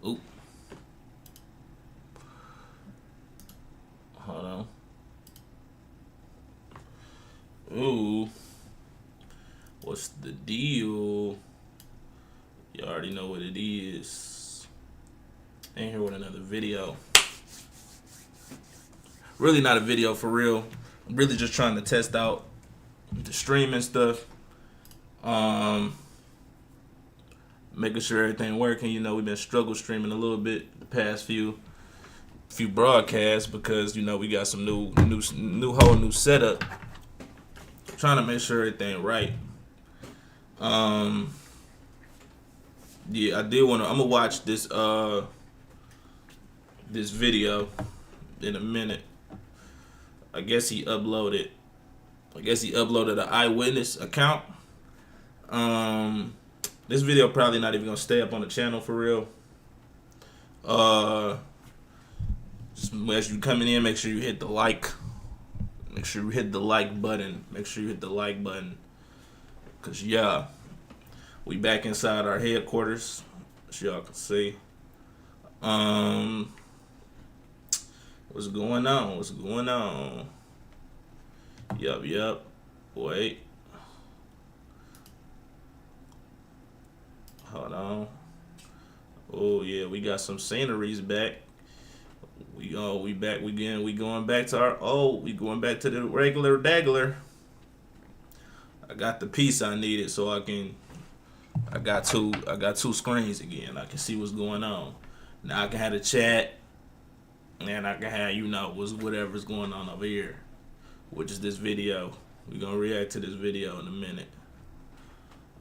Oop. Hold on. Ooh. What's the deal? You already know what it is. And here with another video. Really not a video for real. I'm really just trying to test out the streaming stuff. Making sure everything working. You know, we've been struggle streaming a little bit the past few broadcasts because you know we got some new whole new setup. Trying to make sure everything right. Yeah, I did want to. I'm gonna watch this this video in a minute. I guess he uploaded an eyewitness account. This video probably not even gonna stay up on the channel for real. Just as you coming in, make sure you hit the like. Make sure you hit the like button. Cause yeah, we back inside our headquarters, as y'all can see. What's going on? Yup. Wait. Hold on. Oh yeah, we got some sceneries back. We back again. We going back to the regular daggler. I got the piece I needed so I got two screens again. I can see what's going on. Now I can have the chat and I can have whatever's going on over here, which is this video. We're gonna react to this video in a minute.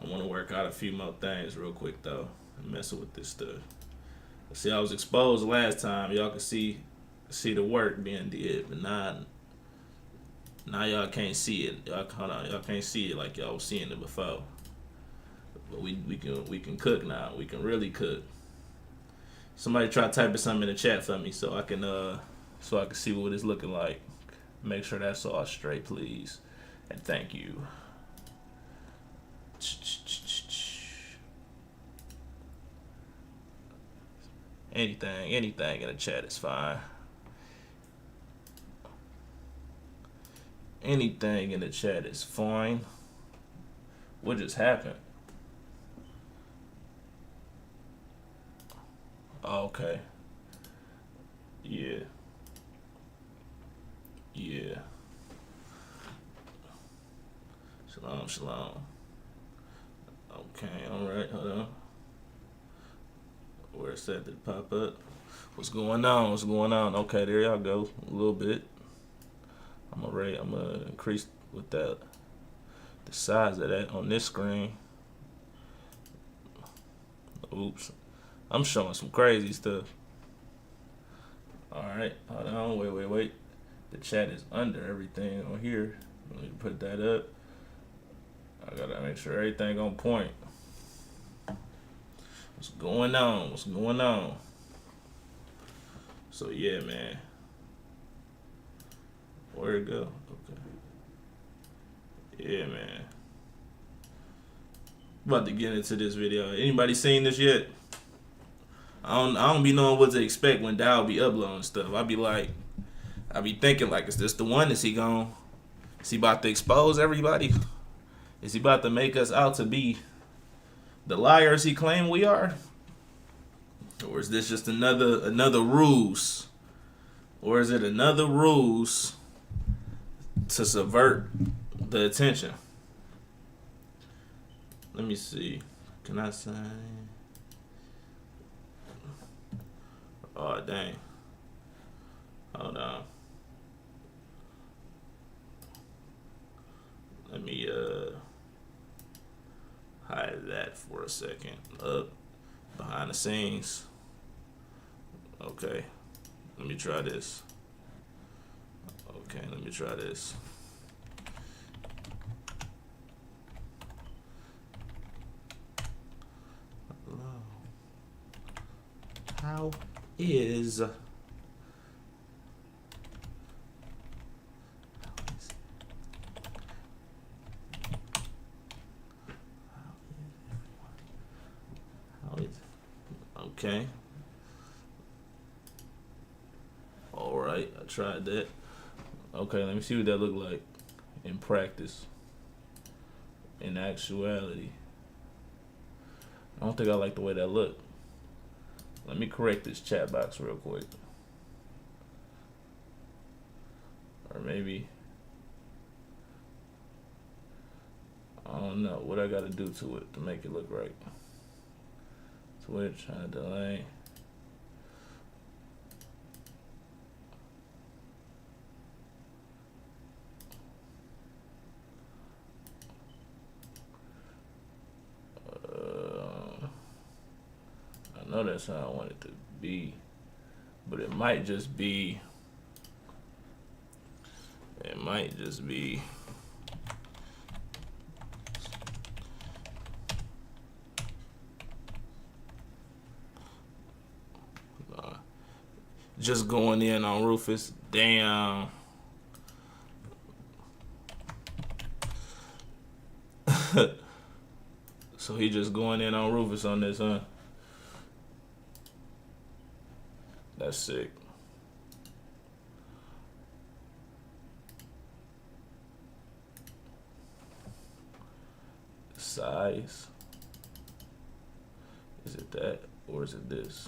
I want to work out a few more things real quick though. I'm messing with this stuff. See, I was exposed last time. Y'all can see the work being did, but now y'all can't see it. Y'all can't see it like y'all was seeing it before. But we can cook now. We can really cook. Somebody try typing something in the chat for me so I can see what it's looking like. Make sure that's all straight, please, and thank you. Anything in the chat is fine. Anything in the chat is fine. What just happened? Oh, okay. Yeah. Shalom. Okay, alright, hold on. Where's that? Did it pop up? What's going on? Okay, there y'all go. A little bit. I'm gonna increase with the size of that on this screen. Oops. I'm showing some crazy stuff. Alright, hold on, wait. The chat is under everything on here. Let me put that up. I gotta make sure everything on point. What's going on? So yeah, man. Where'd it go? Okay. Yeah, man. About to get into this video. Anybody seen this yet? I don't be knowing what to expect when Dowell be uploading stuff. I be thinking like, is this the one? Is he about to expose everybody? Is he about to make us out to be the liars he claimed we are? Or is this just another ruse? Or is it another ruse to subvert the attention? Let me see. Can I sign? Oh dang. Hold on. Let me hide that for a second. Up behind the scenes. Okay. Let me try this. Hello. How is okay. right. I tried that. Okay, let me see what that look like in practice. In actuality, I don't think I like the way that look. Let me correct this chat box real quick. Or maybe, I don't know what I gotta do to it to make it look right. Switch, delay. I know that's how I want it to be, but it might just be. It might just be. Just going in on Rufus. Damn. So he just going in on Rufus on this, huh? That's sick. Size. Is it that or is it this?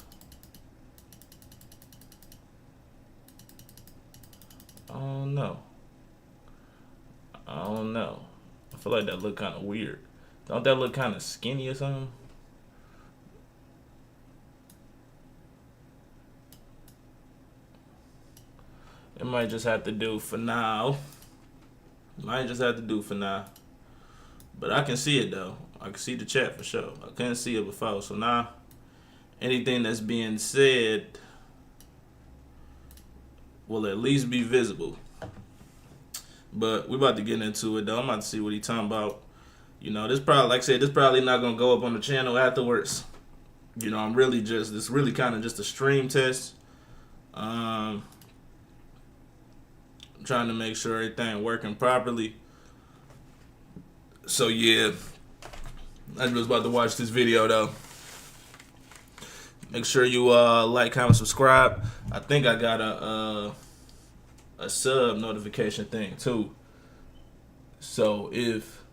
I don't know. I don't know. I feel like that look kind of weird. Don't that look kind of skinny or something? It might just have to do for now. Might just have to do for now. But I can see it though. I can see the chat for sure. I couldn't see it before. So now, anything that's being said will at least be visible. But we about to get into it though. I'm about to see what he talking about. You know, this probably, like I said, this probably not gonna go up on the channel afterwards. You know, I'm really just, this really kind of just a stream test. Trying to make sure everything working properly. So yeah, I was about to watch this video though. Make sure you like, comment, subscribe. I think I got a sub notification thing too. So if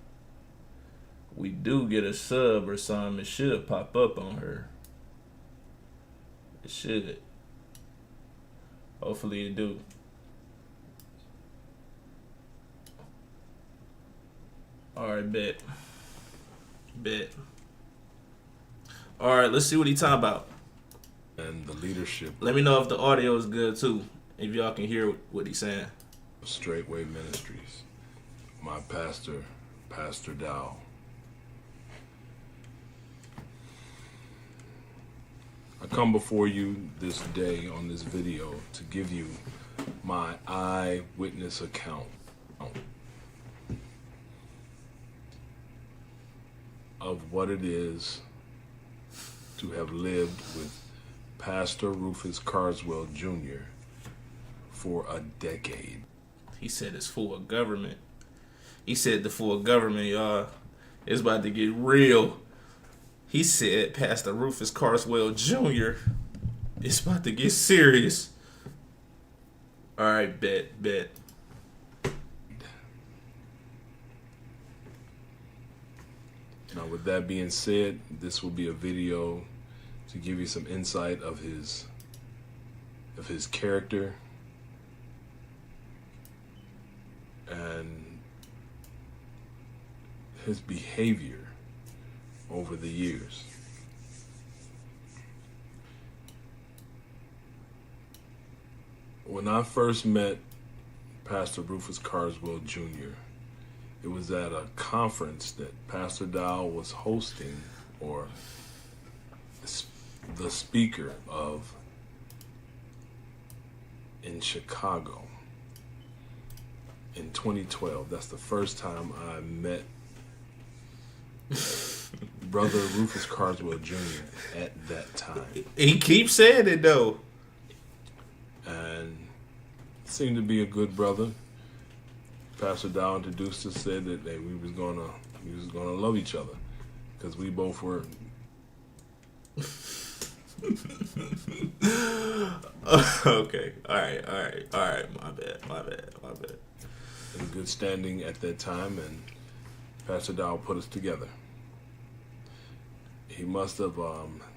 we do get a sub or something, it should pop up on her. It should. Hopefully it do. Alright, bet. Alright, let's see what he talking about. And the leadership. Let me know if the audio is good too. If y'all can hear what he's saying. Straightway Ministries. My pastor, Pastor Dowell. I come before you this day on this video to give you my eyewitness account of what it is to have lived with Pastor Rufus Carswell Jr. for a decade. He said it's for a government. He said the full government, y'all. It's about to get real. He said Pastor Rufus Carswell Jr. It's about to get serious. Alright, bet. Now, with that being said, this will be a video to give you some insight of his character and his behavior over the years. When I first met Pastor Rufus Carswell Jr., it was at a conference that Pastor Dowell was hosting, or the speaker of, in Chicago in 2012. That's the first time I met Brother Rufus Carswell Jr. at that time. He keeps saying it though. And seemed to be a good brother. Pastor Dowell introduced us, said that we was gonna love each other because we both were. Okay. All right. All right. All right. My bad. My bad. My bad. in good standing at that time, and Pastor Dowell put us together. He must have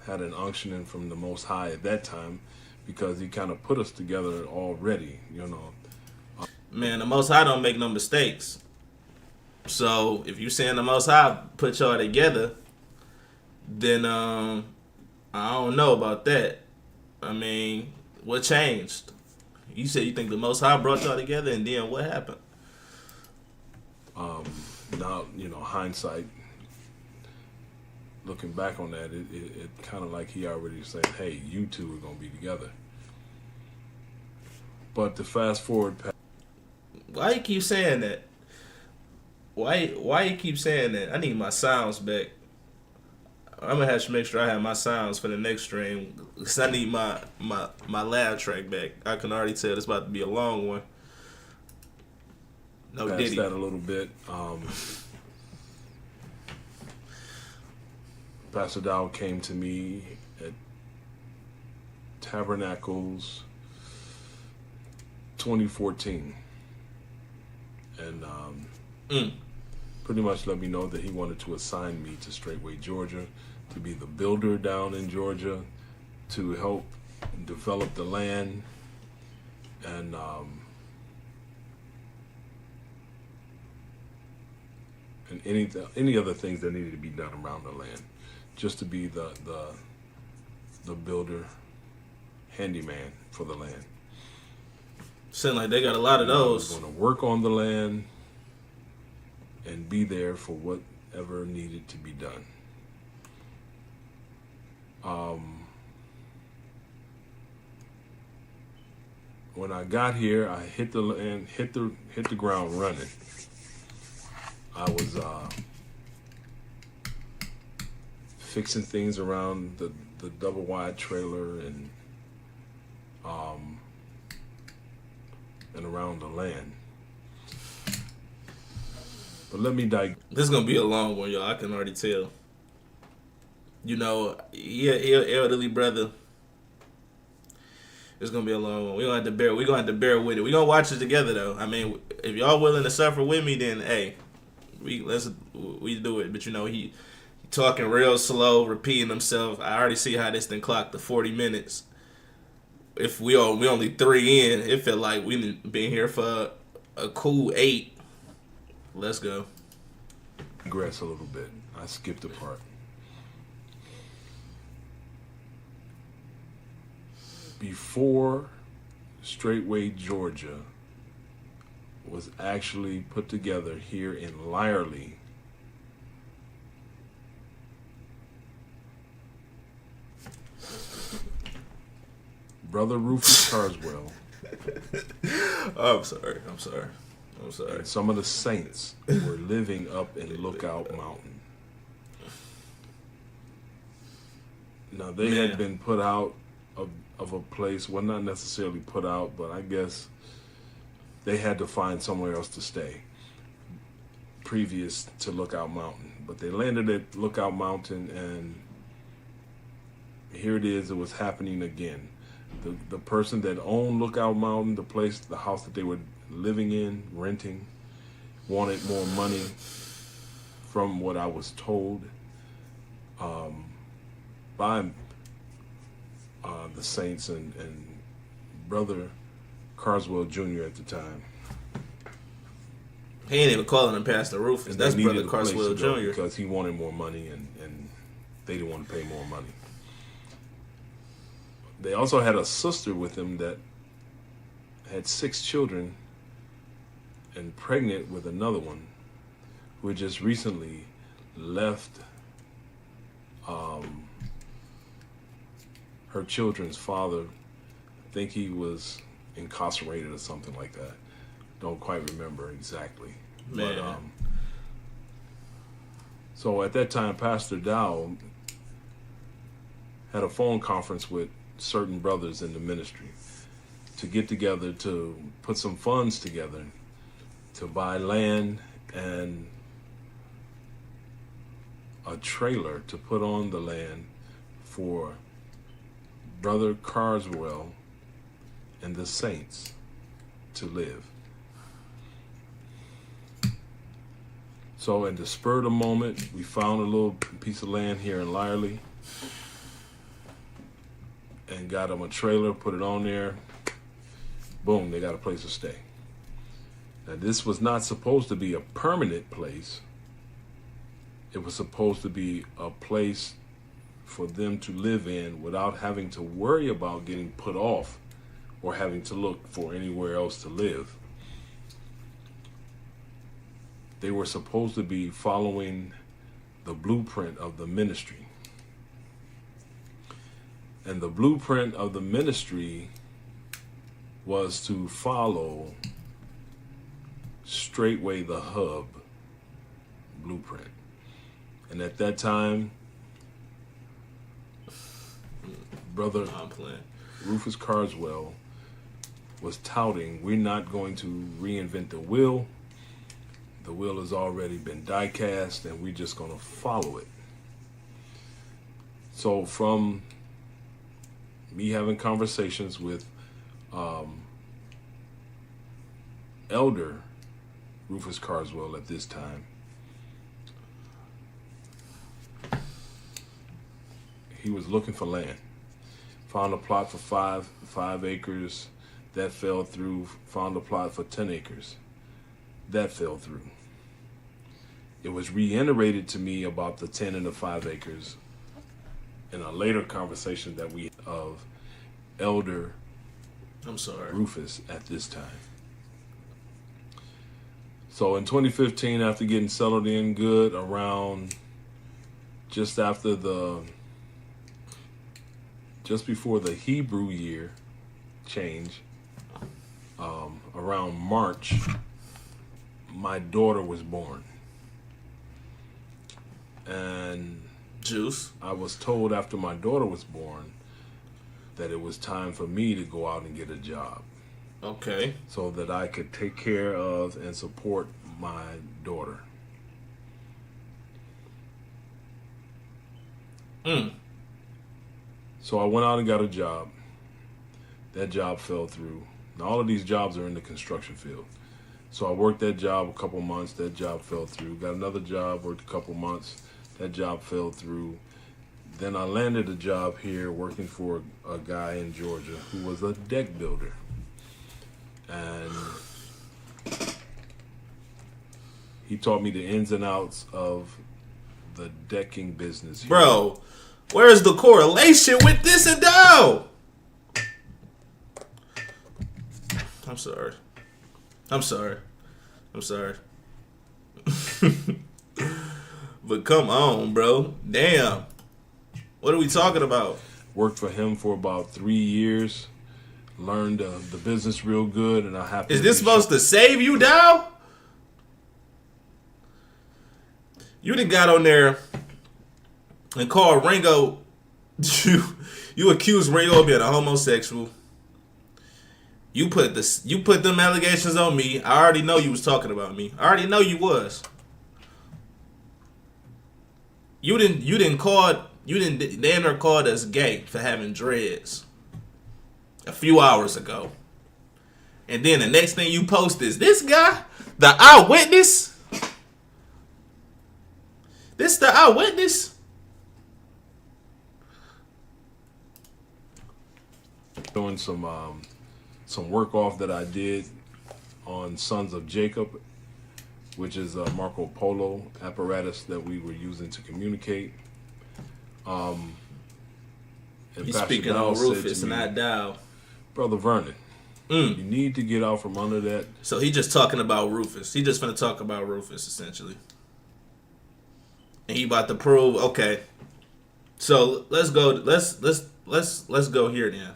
had an unctioning from the Most High at that time, because he kind of put us together already, you know. Man, the Most High don't make no mistakes. So if you saying the Most High put y'all together, then I don't know about that. I mean, what changed? You said you think the Most High brought y'all together, and then what happened? Now, you know, hindsight, looking back on that, it kind of like he already said, hey, you two are going to be together. But to fast forward, Why you keep saying that? Why you keep saying that? I need my sounds back. I'm gonna have to make sure I have my sounds for the next stream, because I need my lab track back. I can already tell it's about to be a long one. No past Diddy. that a little bit, Pastor Dowell came to me at Tabernacles 2014, and pretty much let me know that he wanted to assign me to Straightway, Georgia, to be the builder down in Georgia, to help develop the land, and any other things that needed to be done around the land, just to be the builder, handyman for the land. Sound like they got a lot of I was those. going to work on the land and be there for whatever needed to be done. When I got here, I hit the land, hit the ground running. I was fixing things around the double wide trailer and around the land. But let me digress. This is gonna be a long one, y'all. I can already tell. You know, yeah, elderly brother. It's gonna be a long one. We're gonna have to bear with it. We're gonna watch it together though. I mean, if y'all willing to suffer with me, then hey, we do it. But you know, he talking real slow, repeating himself. I already see how this thing clocked to 40 minutes. If we only 3 in, it felt like we been here for a cool 8. Let's go. Digress a little bit. I skipped a part. Before Straightway, Georgia was actually put together here in Lyerly, Brother Rufus Carswell I'm sorry. and some of the saints were living up in Lookout Mountain. Now, they had been put out of a place, well, not necessarily put out, but I guess they had to find somewhere else to stay previous to Lookout Mountain. But they landed at Lookout Mountain, and here it is, it was happening again. The person that owned Lookout Mountain, the place, the house that they were living in, renting, wanted more money, from what I was told, by the saints and Brother Carswell Jr. at the time. He ain't even calling him Pastor Rufus. And That's they Brother needed a place Carswell to go Jr. because he wanted more money, and they didn't want to pay more money. They also had a sister with them that had 6 children and pregnant with another one, who had just recently left her children's father. I think he was incarcerated or something like that. Don't quite remember exactly. Man. But, so at that time, Pastor Dowell had a phone conference with certain brothers in the ministry to get together to put some funds together to buy land and a trailer to put on the land for Brother Carswell and the saints to live. So in the spur of the moment, we found a little piece of land here in Lyerly and got them a trailer, put it on there. Boom, they got a place to stay. Now, this was not supposed to be a permanent place. It was supposed to be a place for them to live in without having to worry about getting put off or having to look for anywhere else to live. They were supposed to be following the blueprint of the ministry. And the blueprint of the ministry was to follow Straightway the Hub blueprint. And at that time, Brother Rufus Carswell was touting, we're not going to reinvent the wheel. The wheel has already been die cast, and we're just going to follow it. So from me having conversations with Elder Rufus Carswell at this time, he was looking for land. Found a plot for five acres. That fell through. Found a plot for 10 acres. That fell through. It was reiterated to me about the 10 and the 5 acres in a later conversation that we had of Elder Rufus at this time. So in 2015, after getting settled in good, around just before the Hebrew year change, around March, my daughter was born. And Juice. I was told after my daughter was born that it was time for me to go out and get a job. Okay. So that I could take care of and support my daughter. So I went out and got a job. That job fell through. Now, all of these jobs are in the construction field. So I worked that job a couple months. That job fell through. Got another job, worked a couple months. That job fell through. Then I landed a job here working for a guy in Georgia who was a deck builder. And he taught me the ins and outs of the decking business here. Bro, where's the correlation with this and Dowell? I'm sorry. But come on, bro. Damn. What are we talking about? Worked for him for about 3 years. Learned the business real good, and I happened. Is this supposed to save you, Dowell? You done got on there and called Ringo. You accused Ringo of being a homosexual. You put them allegations on me. I already know you was talking about me. I already know you was. You didn't damn near called us gay for having dreads a few hours ago. And then the next thing you post is this guy, the eyewitness. This the eyewitness. Doing some work off that I did on Sons of Jacob, which is a Marco Polo apparatus that we were using to communicate. He's speaking on Rufus and not Dowell. Brother Vernon, you need to get out from under that. So he just talking about Rufus. He just finna talk about Rufus, essentially. And he about to prove, okay. So let's go here then.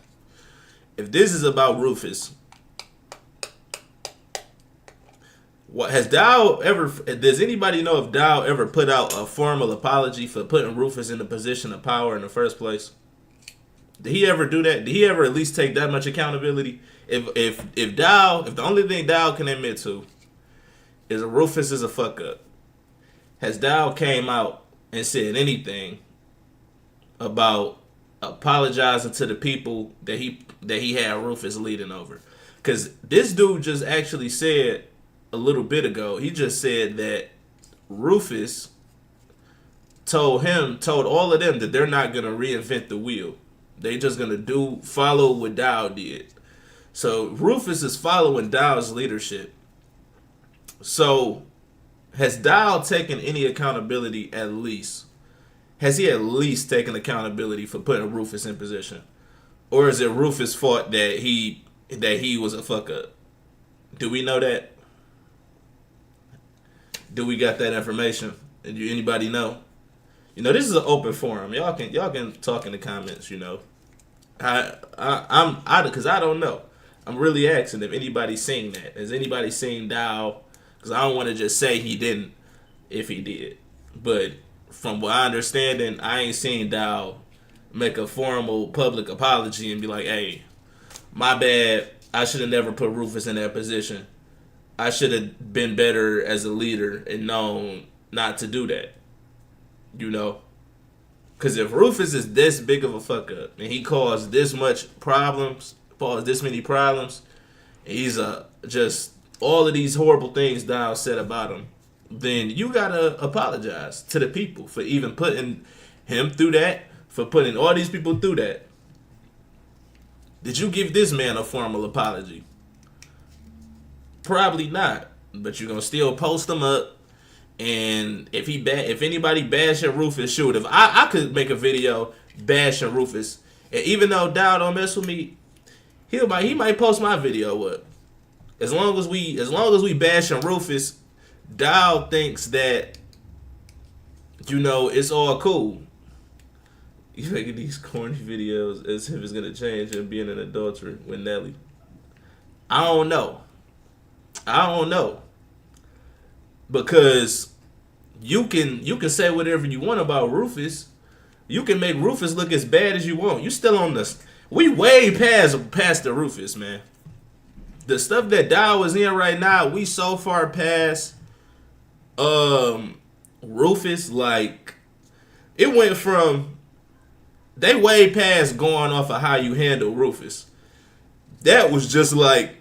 If this is about Rufus, what has Dowell ever? Does anybody know if Dowell ever put out a formal apology for putting Rufus in the position of power in the first place? Did he ever do that? Did he ever at least take that much accountability? If the only thing Dowell can admit to is that Rufus is a fuck up, has Dowell came out and said anything about apologizing to the people that he had Rufus leading over. Because this dude just actually said a little bit ago, he just said that Rufus told all of them that they're not going to reinvent the wheel. They just going to follow what Dowell did. So Rufus is following Dowell's leadership. So has Dowell taken any accountability at least? Has he at least taken accountability for putting Rufus in position? Or is it Rufus' fault that he was a fuck up? Do we know that? Do we got that information? Do anybody know? You know, this is an open forum. Y'all can talk in the comments. You know, because I don't know. I'm really asking if anybody's seen that. Has anybody seen Dowell? Because I don't want to just say he didn't if he did. But from what I understand, I ain't seen Dowell make a formal public apology and be like, hey, my bad. I should have never put Rufus in that position. I should have been better as a leader and known not to do that. You know? Because if Rufus is this big of a fuck up and he caused this many problems, and he's just all of these horrible things Dowell said about him, then you gotta apologize to the people for even putting him through that, for putting all these people through that. Did you give this man a formal apology? Probably not. But you're gonna still post him up, and if anybody bashing Rufus, shoot. If I could make a video bashing Rufus, and even though Dowell don't mess with me, he might post my video up. As long as we bashing Rufus, Dowell thinks that, you know, it's all cool. You making these corny videos as if it's gonna change him being an adulterer with Nelly. I don't know. Because you can say whatever you want about Rufus. You can make Rufus look as bad as you want. You still on this. We way past the Rufus, man. The stuff that Dowell is in right now, we so far past Rufus. Like, it went from, they way past going off of how you handle Rufus. That was just like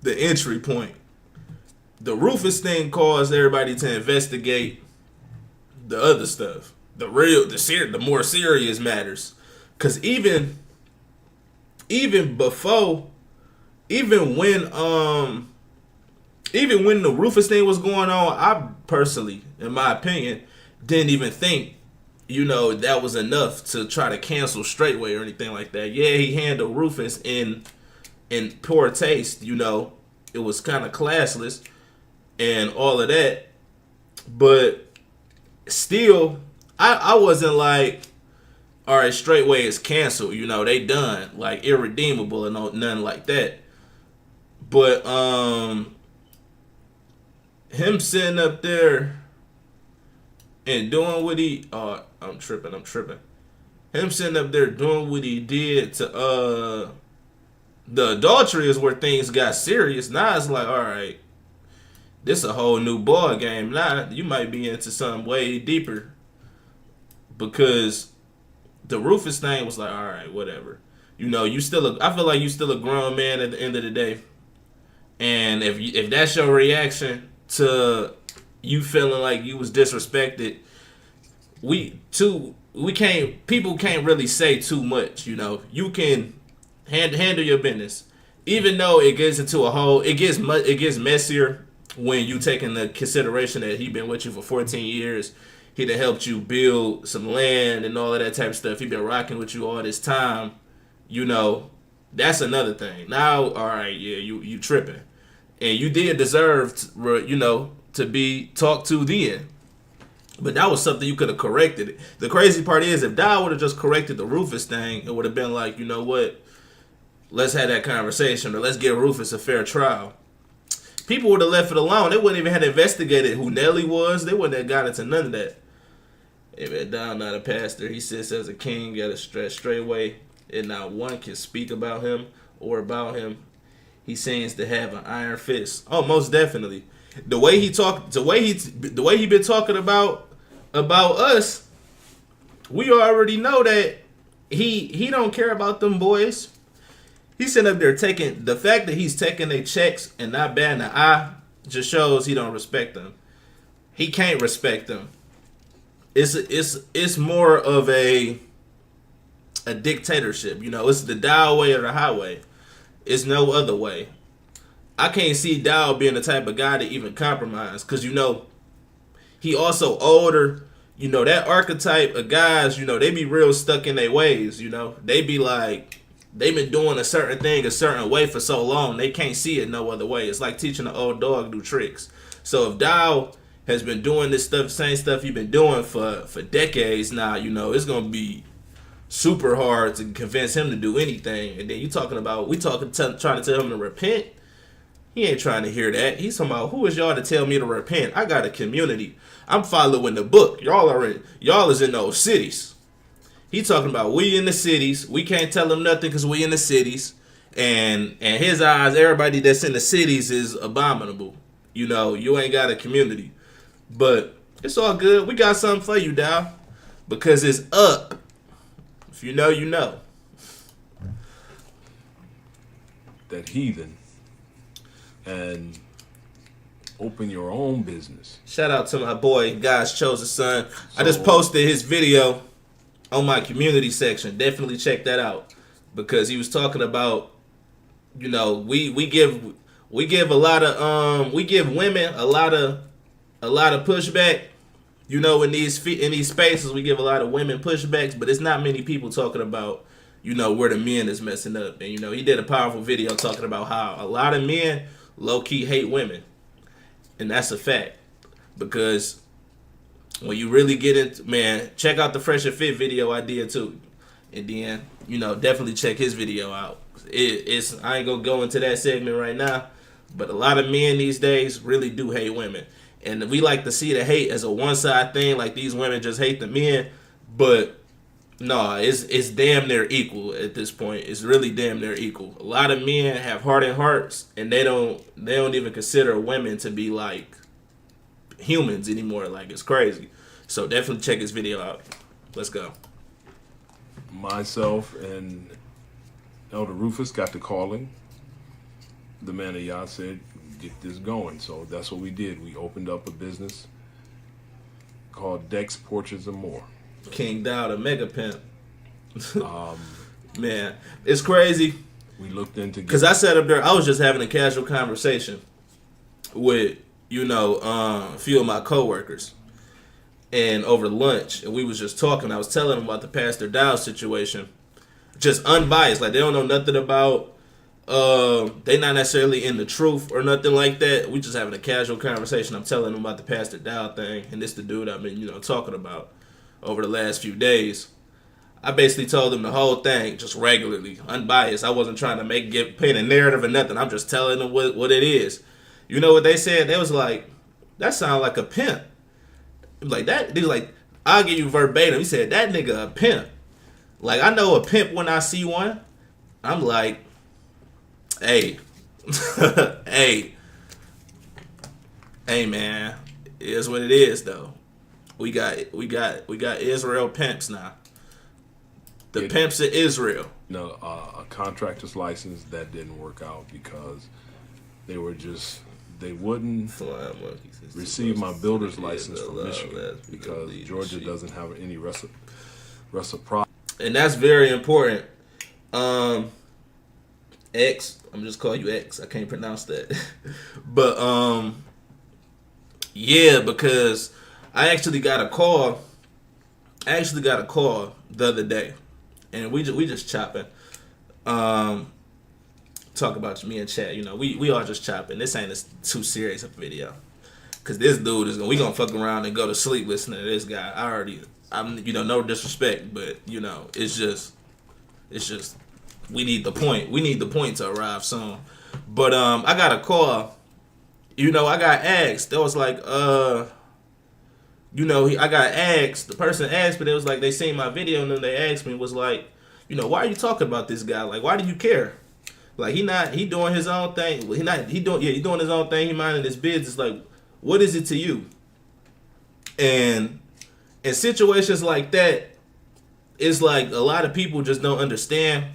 the entry point. The Rufus thing caused everybody to investigate the other stuff, the more serious matters. Cause even when the Rufus thing was going on, I personally, in my opinion, didn't even think, you know, that was enough to try to cancel straightway or anything like that. Yeah, he handled Rufus in poor taste, you know. It was kind of classless and all of that. But still, I wasn't like, all right, straightway is canceled. You know, they done. Like, irredeemable and nothing like that. But him sitting up there and doing what he... I'm tripping. Him sitting up there doing what he did to... The adultery is where things got serious. Now it's like, all right, this a whole new ball game. Now you might be into something way deeper, because the Rufus thing was like, all right, whatever. You know, I feel like you still a grown man at the end of the day, and if that's your reaction to you feeling like you was disrespected, people can't really say too much. You know, you can handle your business, even though it gets into it gets messier when you take into consideration that he been with you for 14 years. He done helped you build some land and all of that type of stuff. He been rocking with you all this time. You know, that's another thing. Now, all right, yeah, you tripping, and you did deserve, to be talked to then. But that was something you could have corrected. The crazy part is, if Dowell would have just corrected the Rufus thing, it would have been like, you know what? Let's have that conversation, or let's give Rufus a fair trial. People would have left it alone. They wouldn't even have investigated who Nelly was. They wouldn't have got into none of that. If Dowell not a pastor, he sits as a king at a straightway, and not one can speak about him or about him. He seems to have an iron fist. Oh, most definitely. The way he been talking about us, we already know that he don't care about them boys. He's sitting up there taking the fact that he's taking their checks and not batting an eye just shows he don't respect them. He can't respect them. It's more of a dictatorship. You know, it's the Dowell way or the highway. It's no other way. I can't see Dowell being the type of guy to even compromise because, you know, he also older. You know, that archetype of guys, you know, they be real stuck in their ways, you know. They be like, they've been doing a certain thing a certain way for so long, they can't see it no other way. It's like teaching an old dog new tricks. So if Dowell has been doing this stuff, same stuff you've been doing for decades now, you know, it's going to be super hard to convince him to do anything. And then you talking about, trying to tell him to repent. He ain't trying to hear that. He's talking about, who is y'all to tell me to repent? I got a community. I'm following the book. Y'all is in those cities. He talking about we in the cities. We can't tell him nothing because we in the cities. And his eyes, everybody that's in the cities is abominable. You know, you ain't got a community. But it's all good. We got something for you, Dow. Because it's up. If you know, you know. That heathen. And open your own business. Shout out to my boy, God's chosen son. I just posted his video on my community section. Definitely check that out because he was talking about, you know, we give a lot of we give women a lot of pushback. You know, in these spaces, we give a lot of women pushbacks, but it's not many people talking about, you know, where the men is messing up. And you know, he did a powerful video talking about how a lot of men low-key hate women. And that's a fact. Because when you really get into, man, check out the Fresh and Fit video I did too. And then, you know, definitely check his video out. It's I ain't gonna go into that segment right now, but a lot of men these days really do hate women. And we like to see the hate as a one-side thing, like these women just hate the men. But no, it's damn near equal at this point. It's really damn near equal. A lot of men have hardened hearts, and they don't even consider women to be like humans anymore. Like, it's crazy. So definitely check his video out. Let's go. Myself and Elder Rufus got the calling. The man of Yah said, get this going. So that's what we did. We opened up a business called Decks, Porches, and More. King Dowell, the mega pimp. Man, it's crazy. We looked into because I sat up there. I was just having a casual conversation with, you know, a few of my coworkers, and over lunch, and we was just talking. I was telling them about the Pastor Dowell situation, just unbiased. Like, they don't know nothing about. They not necessarily in the truth or nothing like that. We just having a casual conversation. I'm telling them about the Pastor Dowell thing, and this the dude I've been, you know, talking about over the last few days. I basically told them the whole thing, just regularly, unbiased. I wasn't trying to paint a narrative or nothing. I'm just telling them what it is. You know what they said? They was like, that sound like a pimp. Like that, they was like, I'll give you verbatim. He said, that nigga a pimp. Like, I know a pimp when I see one. I'm like, hey, hey, man, it is what it is though. We got Israel pimps now. The pimps of Israel. No, a contractor's license that didn't work out because they wouldn't receive my builder's license from Michigan because Georgia doesn't have any reciprocity. And that's very important. X, I'm just calling you X. I can't pronounce that. But yeah, because I actually got a call. The other day, and we just chopping. Talk about me and chat. You know, we all just chopping. This ain't too serious of a video, cause this dude we gonna fuck around and go to sleep listening to this guy. I'm you know, no disrespect, but you know, it's just we need the point. We need the point to arrive soon. But I got a call. You know, I got asked. That was like you know, I got asked. The person asked, but it was like they seen my video and then they asked me, was like, you know, why are you talking about this guy? Like, why do you care? Like, he doing his own thing. He doing his own thing. He minding his business. Like, what is it to you? And in situations like that, it's like a lot of people just don't understand.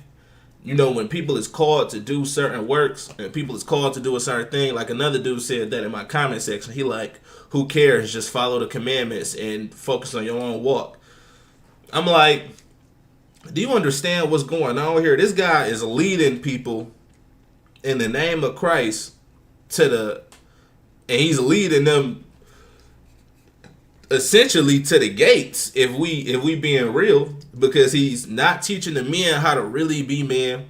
You know, when people is called to do certain works and people is called to do a certain thing, like another dude said that in my comment section. He like, who cares? Just follow the commandments and focus on your own walk. I'm like, do you understand what's going on here? This guy is leading people in the name of Christ and he's leading them essentially to the gates, if we being real, because he's not teaching the men how to really be men.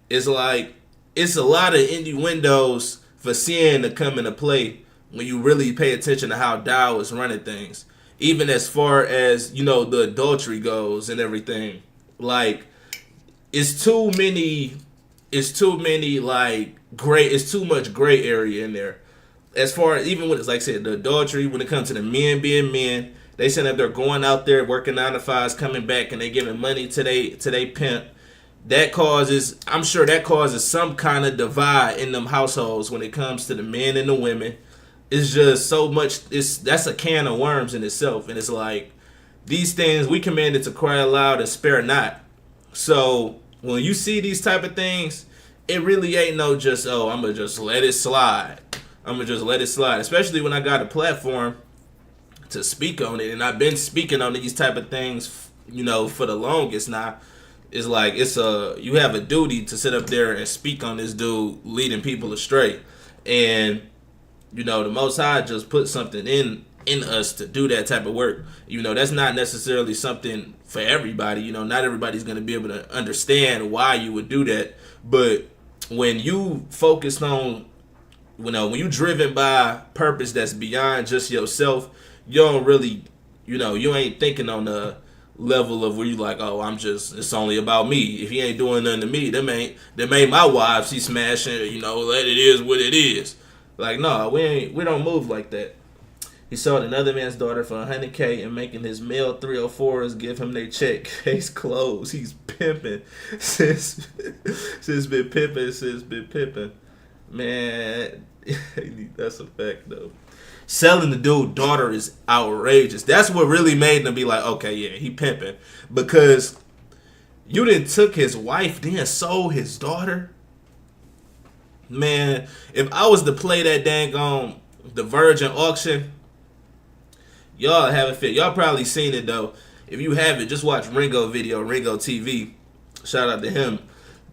It's like, it's a lot of innuendos for sin to come into play when you really pay attention to how Dowell is running things, even as far as, you know, the adultery goes and everything. Like, it's too many like it's too much gray area in there. As far as, even when it's like I said, the adultery, when it comes to the men being men, they saying that they're going out there working 9 to 5s, coming back, and they giving money to they pimp. That causes, I'm sure that causes some kind of divide in them households when it comes to the men and the women. It's just so much. That's a can of worms in itself, and it's like, these things we commanded to cry aloud and spare not. So when you see these type of things, it really ain't no just, oh, I'm gonna just let it slide. Especially when I got a platform to speak on it, and I've been speaking on these type of things, you know, for the longest now. It's like, you have a duty to sit up there and speak on this dude leading people astray. And, you know, the Most High just put something in us to do that type of work. You know, that's not necessarily something for everybody. You know, not everybody's going to be able to understand why you would do that. But when you focus on, you know, when you driven by purpose that's beyond just yourself, you don't really, you know, you ain't thinking on the level of where you like, oh, it's only about me. If he ain't doing nothing to me, them ain't my wives he smashing, you know, let it is what it is. Like, no, we don't move like that. He sold another man's daughter for $100K and making his male 304s give him their check. Case closed. He's pimping. Since been pimping. Man, that's a fact though. Selling the dude daughter is outrageous. That's what really made them be like, okay, yeah, he pimping. Because you didn't took his wife, then sold his daughter. Man, if I was to play that dang on the Virgin auction, y'all haven't fit. Y'all probably seen it though. If you haven't, just watch Ringo TV. Shout out to him.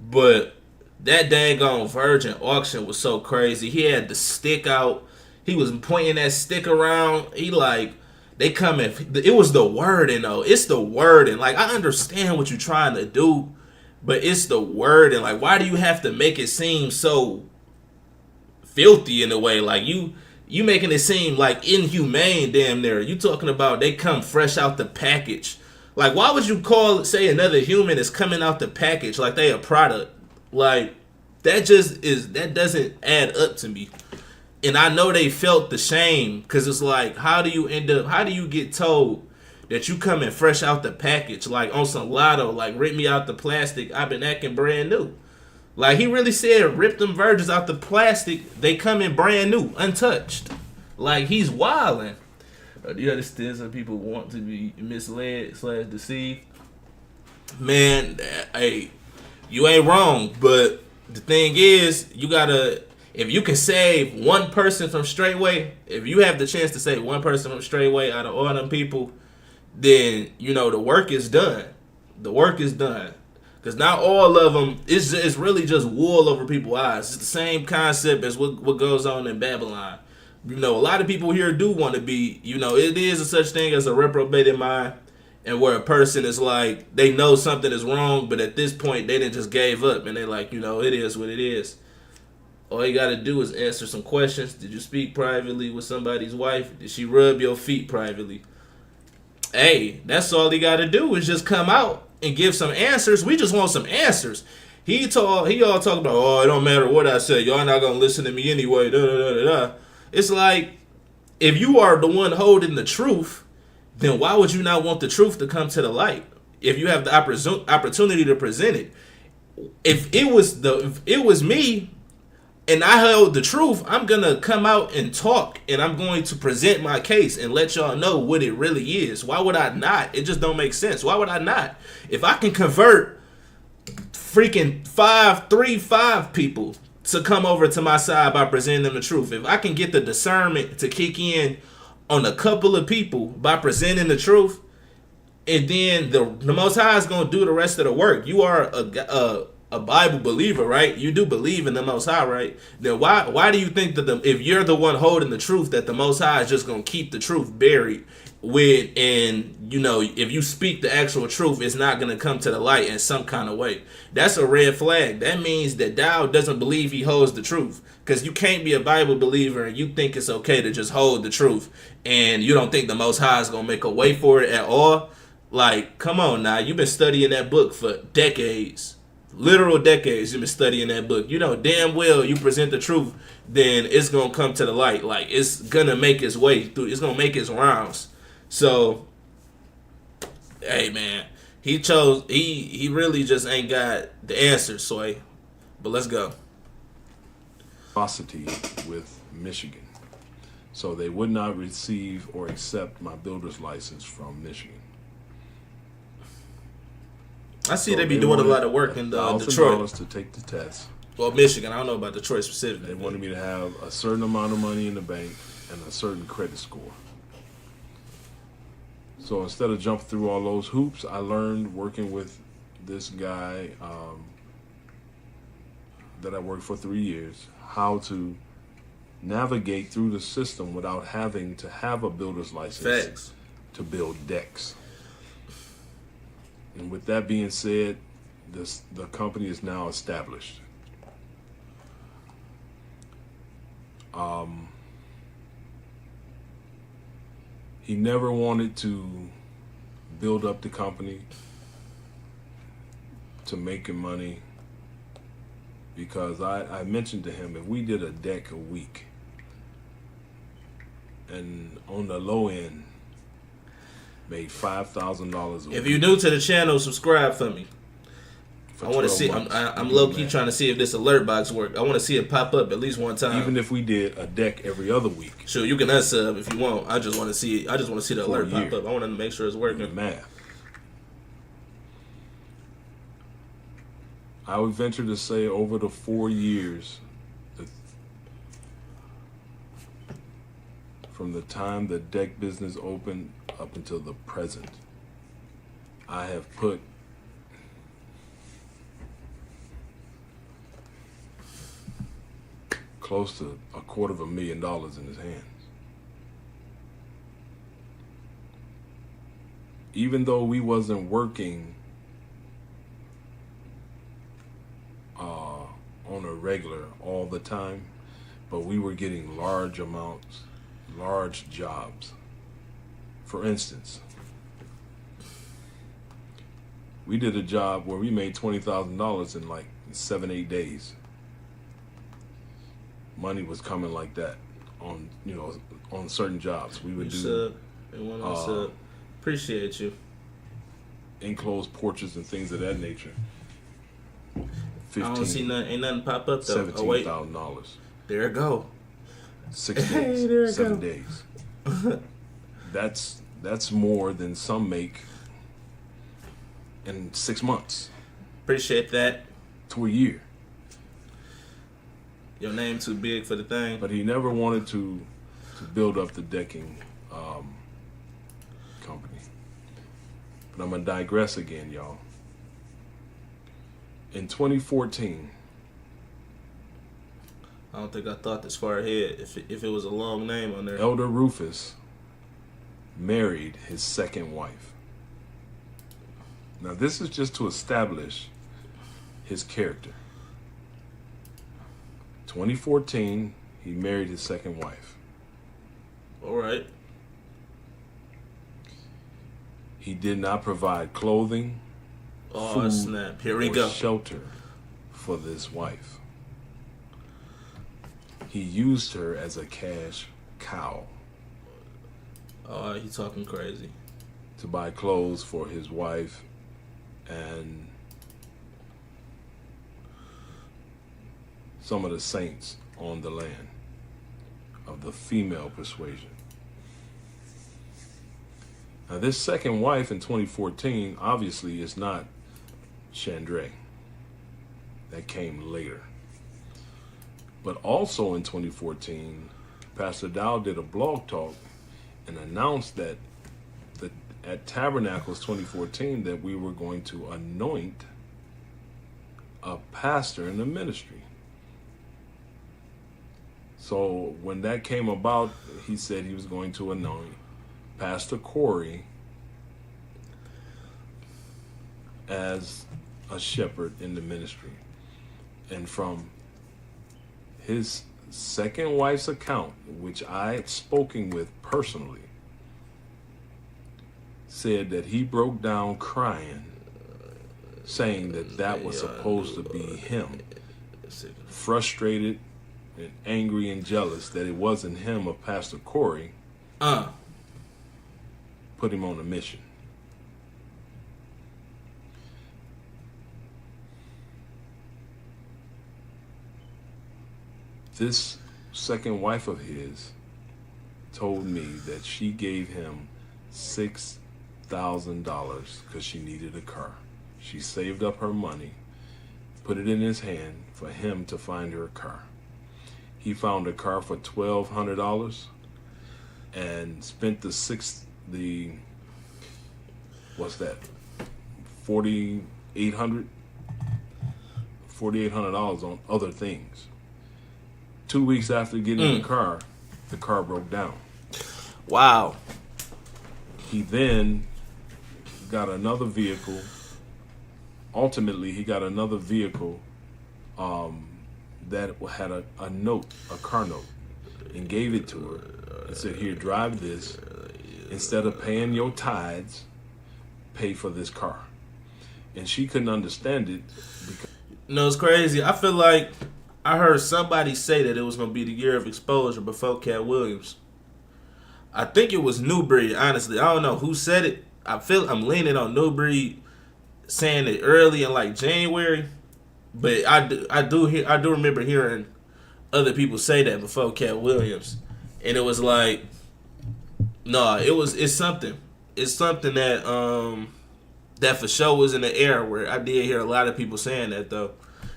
But that dang on Virgin auction was so crazy. He had the stick out. He was pointing that stick around. He like, they come in. It was the wording though. It's the wording. Like, I understand what you're trying to do, but it's the wording. Like, why do you have to make it seem so filthy in a way? Like, you making it seem like inhumane damn near. You talking about they come fresh out the package. Like, why would you say another human is coming out the package like they a product? Like, that doesn't add up to me. And I know they felt the shame, because it's like, how do you get told that you coming fresh out the package, like on some lotto, like rip me out the plastic, I've been acting brand new. Like, he really said, rip them virgins out the plastic, they come in brand new, untouched. Like, he's wilding. Do you understand some people want to be misled/deceived? Man, hey, you ain't wrong, but the thing is, you gotta, if you can save one person from straightway, if you have the chance to save one person from straightway out of all them people, then, you know, the work is done. The work is done. Because not all of them, it's really just wool over people's eyes. It's the same concept as what goes on in Babylon. You know, a lot of people here do want to be, you know, it is a such thing as a reprobated mind, and where a person is like, they know something is wrong, but at this point, they didn't just gave up, and they like, you know, it is what it is. All you got to do is answer some questions. Did you speak privately with somebody's wife? Did she rub your feet privately? Hey, that's all he got to do is just come out and give some answers. We just want some answers. He all talk about, oh, it don't matter what I say. Y'all not going to listen to me anyway. Da, da, da, da, da. It's like, if you are the one holding the truth, then why would you not want the truth to come to the light? If you have the opportunity to present it. If it was me, and I held the truth, I'm gonna come out and talk, and I'm going to present my case and let y'all know what it really is. Why would I not? It just don't make sense. Why would I not? If I can convert freaking five people to come over to my side by presenting them the truth, if I can get the discernment to kick in on a couple of people by presenting the truth, and then the Most High is gonna do the rest of the work. You are a Bible believer, right? You do believe in the Most High, right? Then why do you think that if you're the one holding the truth, that the Most High is just gonna keep the truth buried with, and if you speak the actual truth, it's not gonna come to the light in some kind of way? That's a red flag. That means that Dowell doesn't believe he holds the truth. Because you can't be a Bible believer and you think it's okay to just hold the truth, and you don't think the Most High is gonna make a way for it at all. Like, come on now. You've been studying that book for decades. Literal decades you've been studying that book. You know damn well you present the truth, then it's going to come to the light. Like, it's going to make its way through. It's going to make its rounds. So, hey, man. He really just ain't got the answer, Soy. But let's go. With Michigan. So they would not receive or accept my builder's license from Michigan. I see they be doing a lot of work in Detroit. $1,000 to take the test. Well, Michigan. I don't know about Detroit specifically. They wanted me to have a certain amount of money in the bank and a certain credit score. So instead of jumping through all those hoops, I learned working with this guy that I worked for 3 years, how to navigate through the system without having to have a builder's license. Facts. To build decks. And with that being said, the company is now established. He never wanted to build up the company to making money, because I mentioned to him, if we did a deck a week, and on the low end made $5,000 a week. If you're new to the channel, subscribe for me. I want to see. I'm low key trying to see if this alert box work. I want to see it pop up at least one time. Even if we did a deck every other week. Sure, you can unsub if you want. I just want to see it. I just want to see the alert pop up. I want to make sure it's working. Math. I would venture to say over the 4 years, from the time the deck business opened up until the present, I have put close to $250,000 in his hands. Even though we wasn't working on a regular all the time, but we were getting large amounts, large jobs. For instance, we did a job where we made $20,000 in like 7-8 days. Money was coming like that on certain jobs. We would do appreciate you. Enclosed porches and things of that nature. I don't see nothing. Ain't nothing pop up though. $17,000. There it go. 6 days. 7 days. That's more than some make in 6 months. Appreciate that. To a year. Your name too big for the thing. But he never wanted to build up the decking company. But I'm gonna digress again, y'all. In 2014, I don't think I thought this far ahead. If it was a long name on there. Elder Rufus married his second wife. Now this is just to establish his character. 2014, he married his second wife. All right. He did not provide clothing, food, snap. Here we go. Shelter for this wife. He used her as a cash cow. Oh, he talking crazy. To buy clothes for his wife and some of the saints on the land of the female persuasion. Now, this second wife in 2014 obviously is not Chandray. That came later. But also in 2014, Pastor Dowell did a blog talk and announced that at Tabernacles 2014 that we were going to anoint a pastor in the ministry. So when that came about, he said he was going to anoint Pastor Corey as a shepherd in the ministry. And from his second wife's account, which I had spoken with personally, said that he broke down crying, saying that was supposed to be him, frustrated and angry and jealous that it wasn't him or Pastor Corey put him on a mission. This second wife of his told me that she gave him $6,000 because she needed a car. She saved up her money, put it in his hand for him to find her a car. He found a car for $1,200 and spent $4,800 on other things. 2 weeks after getting the car broke down. Wow. He then got another vehicle. Ultimately, he got another vehicle that had a note, a car note, and gave it to her and said, "Here, drive this. Instead of paying your tithes, pay for this car." And she couldn't understand it because No, it's crazy. I feel like I heard somebody say that it was going to be the year of exposure before Cat Williams. I think it was New Breed, honestly. I don't know who said it. I'm leaning on New Breed saying it early in like January. But I do remember hearing other people say that before Cat Williams. And it was like, no, it's something. It's something that that for sure was in the air, where I did hear a lot of people saying that though.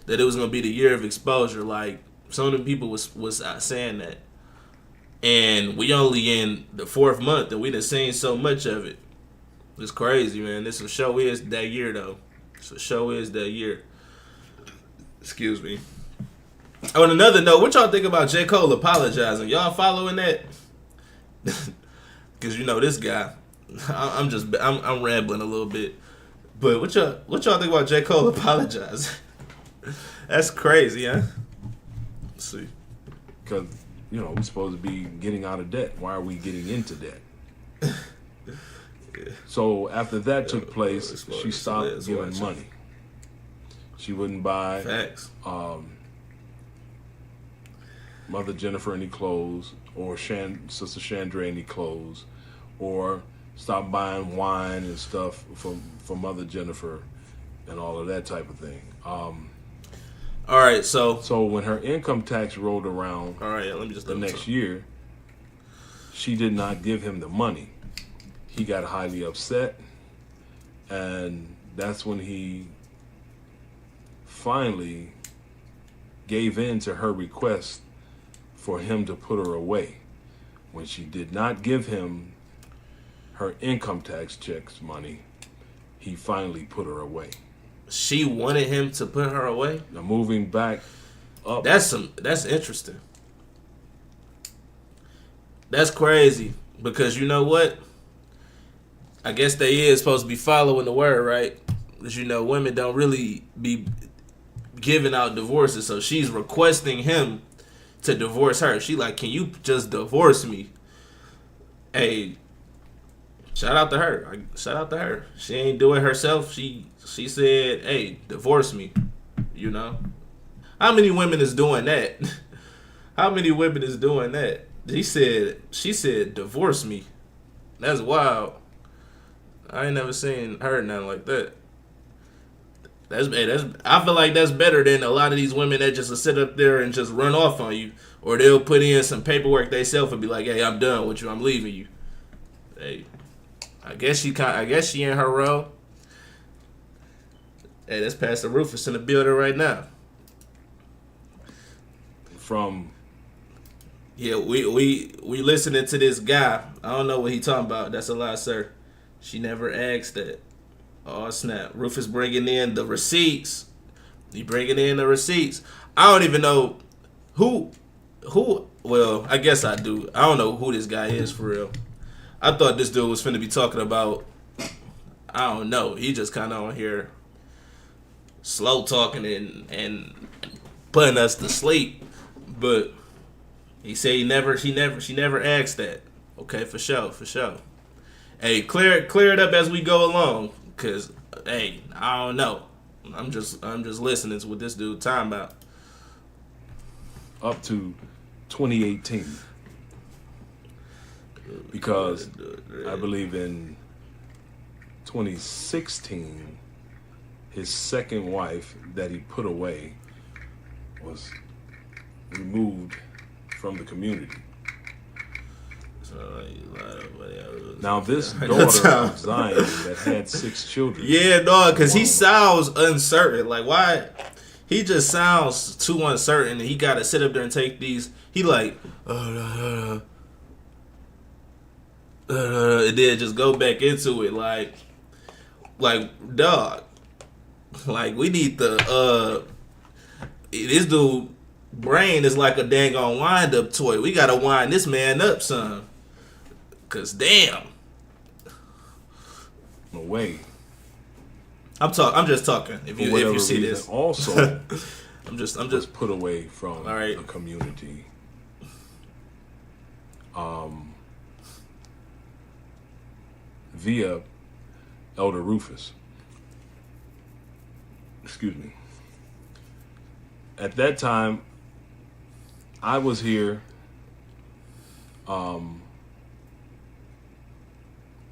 That it was gonna be the year of exposure. Like some of the people was saying that. And we only in the 4th month and we done seen so much of it. It's crazy, man. This for sure is that year though. This for sure is that year. Excuse me. On another note, what y'all think about J. Cole apologizing? Y'all following that? Cause you know this guy. I'm rambling a little bit. But what y'all think about J. Cole apologizing? That's crazy, huh? Let's see. Because, we're supposed to be getting out of debt. Why are we getting into debt? Yeah. So after that took place, she stopped giving money. She wouldn't buy Facts. Mother Jennifer any clothes, or Sister Chandray any clothes, or stop buying wine and stuff for Mother Jennifer and all of that type of thing. All right, so when her income tax rolled around, all right, let me just the next year, she did not give him the money. He got highly upset, and that's when he finally gave in to her request for him to put her away. When she did not give him her income tax checks money, he finally put her away. She wanted him to put her away? Now moving back up. That's interesting. That's crazy. Because you know what? I guess they is supposed to be following the word, right? Because women don't really be giving out divorces. So she's requesting him to divorce her. She like, can you just divorce me? Hey, shout out to her. She ain't do it herself. She said, hey, divorce me. How many women is doing that? How many women is doing that? She said, divorce me. That's wild. I ain't never heard nothing like that. That's I feel like that's better than a lot of these women that just sit up there and just run off on you, or they'll put in some paperwork themselves and be like, "Hey, I'm done with you. I'm leaving you." Hey, I guess she in her role. Hey, that's Pastor Rufus in the building right now. From Yeah, we listening to this guy. I don't know what he talking about. That's a lie, sir. She never asked that. Oh snap! Rufus bringing in the receipts. He bringing in the receipts. I don't even know who. Well, I guess I do. I don't know who this guy is for real. I thought this dude was finna be talking about. I don't know. He just kind of on here, slow talking and putting us to sleep. But he said she never asked that. Okay, for sure. Hey, clear it up as we go along. Cause hey, I don't know. I'm just listening to what this dude talking about. up to 2018, because I believe in 2016, his second wife that he put away was removed from the community. Now this daughter of Zion that had 6 children. Yeah, no, because he sounds uncertain. Like, why? He just sounds too uncertain. And he got to sit up there and take these. He like, and then just go back into it. Like, dog. Like, we need this dude brain is like a dang on wind up toy. We got to wind this man up, son. Cause damn. Away. I'm just talking. If you see this. Also, I'm just put away from right. the community. Via Elder Rufus. Excuse me. At that time, I was here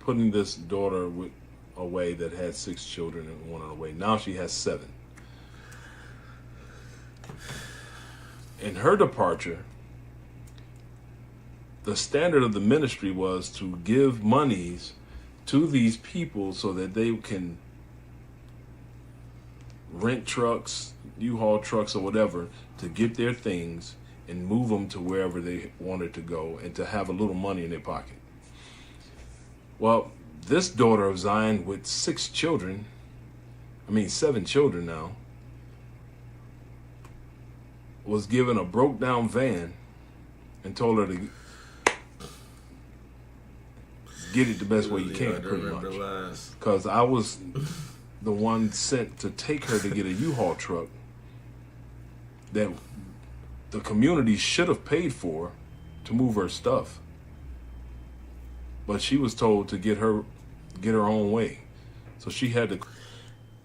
putting this daughter away that had 6 children and wanted away. Now she has 7. In her departure, the standard of the ministry was to give monies to these people so that they can rent trucks, U-Haul trucks or whatever, to get their things and move them to wherever they wanted to go and to have a little money in their pocket. Well, this daughter of Zion with 7 children now, was given a broke down van and told her to get it the best way you can, pretty much. Because I was the one sent to take her to get a U-Haul truck that the community should have paid for to move her stuff. But she was told to get her own way. So she had to.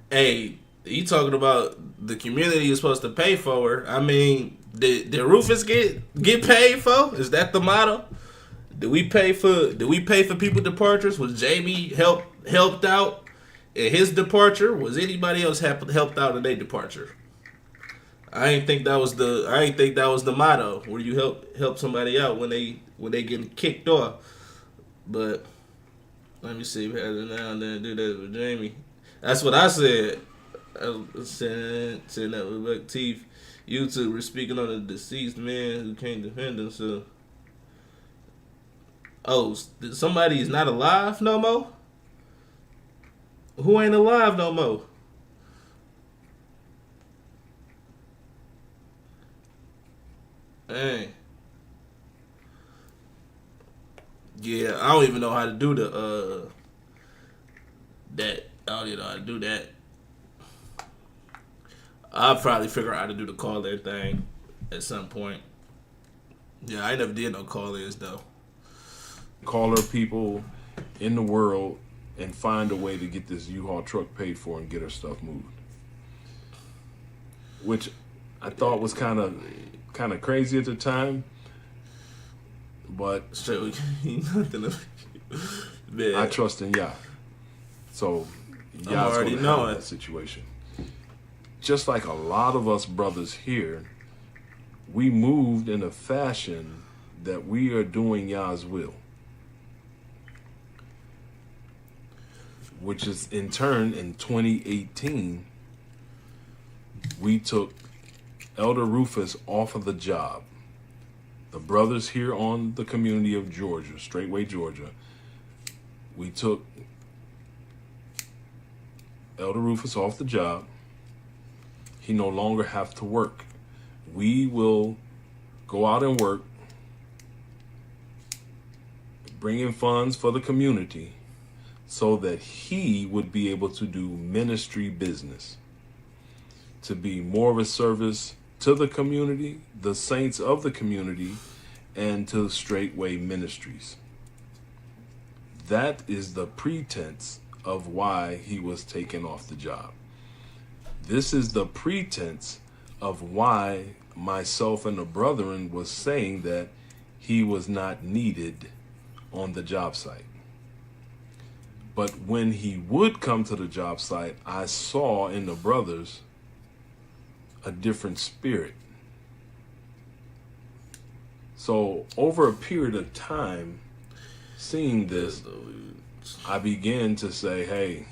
Hey, you talking about the community is supposed to pay for her? I mean, did Rufus get paid for? Is that the motto? Did we pay for people departures? Was Jamie helped out in his departure? Was anybody else helped out in their departure? I ain't think that was the motto where you help somebody out when they getting kicked off. But let me see if I now and then do that with Jamie. That's what I said. I was saying that with Buck Teeth. YouTube were speaking on a deceased man who can't defend himself. Oh, somebody is not alive no more? Who ain't alive no more? Dang. Yeah, I don't even know how to do that. I don't even know how to do that. I'll probably figure out how to do the call-in thing at some point. Yeah, I never did no call-ins though. Caller people in the world and find a way to get this U-Haul truck paid for and get her stuff moved. Which I thought was kind of crazy at the time. But I trust in Yah. So Yah's going to handle that situation. just like a lot of us brothers here, we moved in a fashion that we are doing Yah's will, which is in turn in 2018, we took Elder Rufus off of the job. The brothers here on the community of Georgia, Straightway, Georgia, we took Elder Rufus off the job. He no longer have to work. We will go out and work, bring in funds for the community so that he would be able to do ministry business, to be more of a service to the community, the saints of the community, and to Straightway Ministries. That is the pretense of why he was taken off the job. This is the pretense of why myself and the brethren was saying that he was not needed on the job site. But when he would come to the job site, I saw in the brothers a different spirit. So over a period of time, seeing this, I began to say, hey.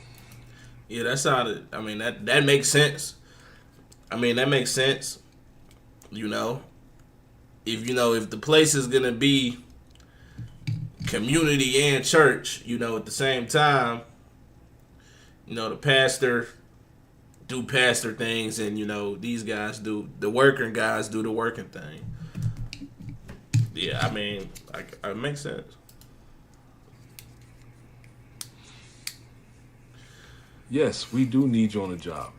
Yeah, that sounded, I mean, that makes sense. I mean, that makes sense. If the place is going to be community and church, at the same time, the pastor do pastor things, and these guys do the working guys do the working thing. Yeah, I mean, it makes sense. Yes, we do need you on the job.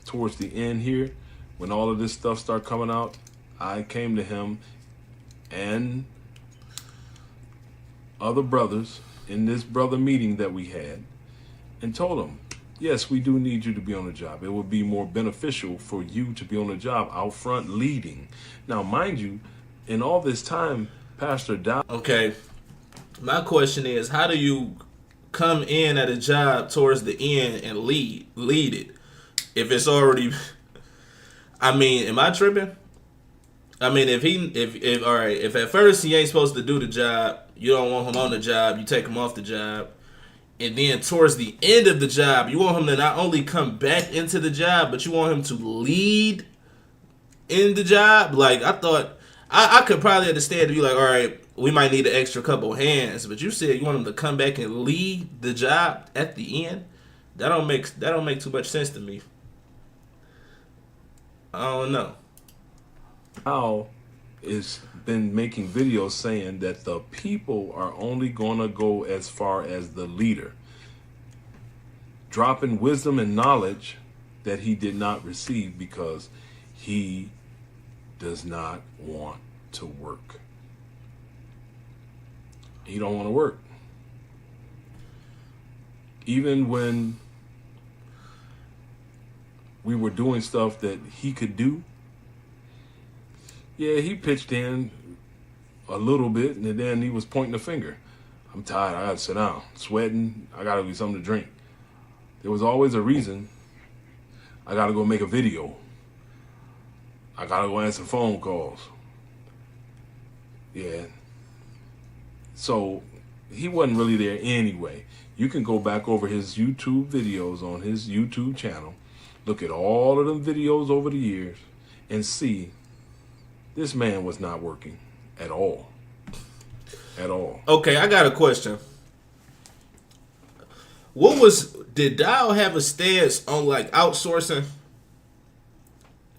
Towards the end here, when all of this stuff started coming out, I came to him and other brothers in this brother meeting that we had and told them, yes, we do need you to be on the job. It would be more beneficial for you to be on the job out front leading. Now, mind you, in all this time, Pastor Dowell. Okay, my question is, how do you come in at a job towards the end and lead it if it's already? I mean, am I tripping? I mean, if at first he ain't supposed to do the job, you don't want him on the job, you take him off the job. And then towards the end of the job, you want him to not only come back into the job, but you want him to lead in the job. Like, I thought, I could probably understand to be like, all right, we might need an extra couple hands. But you said you want him to come back and lead the job at the end? That don't make too much sense to me. I don't know. Now is been making videos saying that the people are only gonna go as far as the leader, dropping wisdom and knowledge that he did not receive because he does not want to work. He don't want to work. Even when we were doing stuff that he could do, yeah, he pitched in a little bit, and then he was pointing the finger. I'm tired. I got to sit down. Sweating. I got to get something to drink. There was always a reason. I got to go make a video. I got to go answer phone calls. Yeah. So he wasn't really there anyway. You can go back over his YouTube videos on his YouTube channel, look at all of them videos over the years, and see this man was not working at all. At all. Okay, I got a question. Did Dowell have a stance on like outsourcing?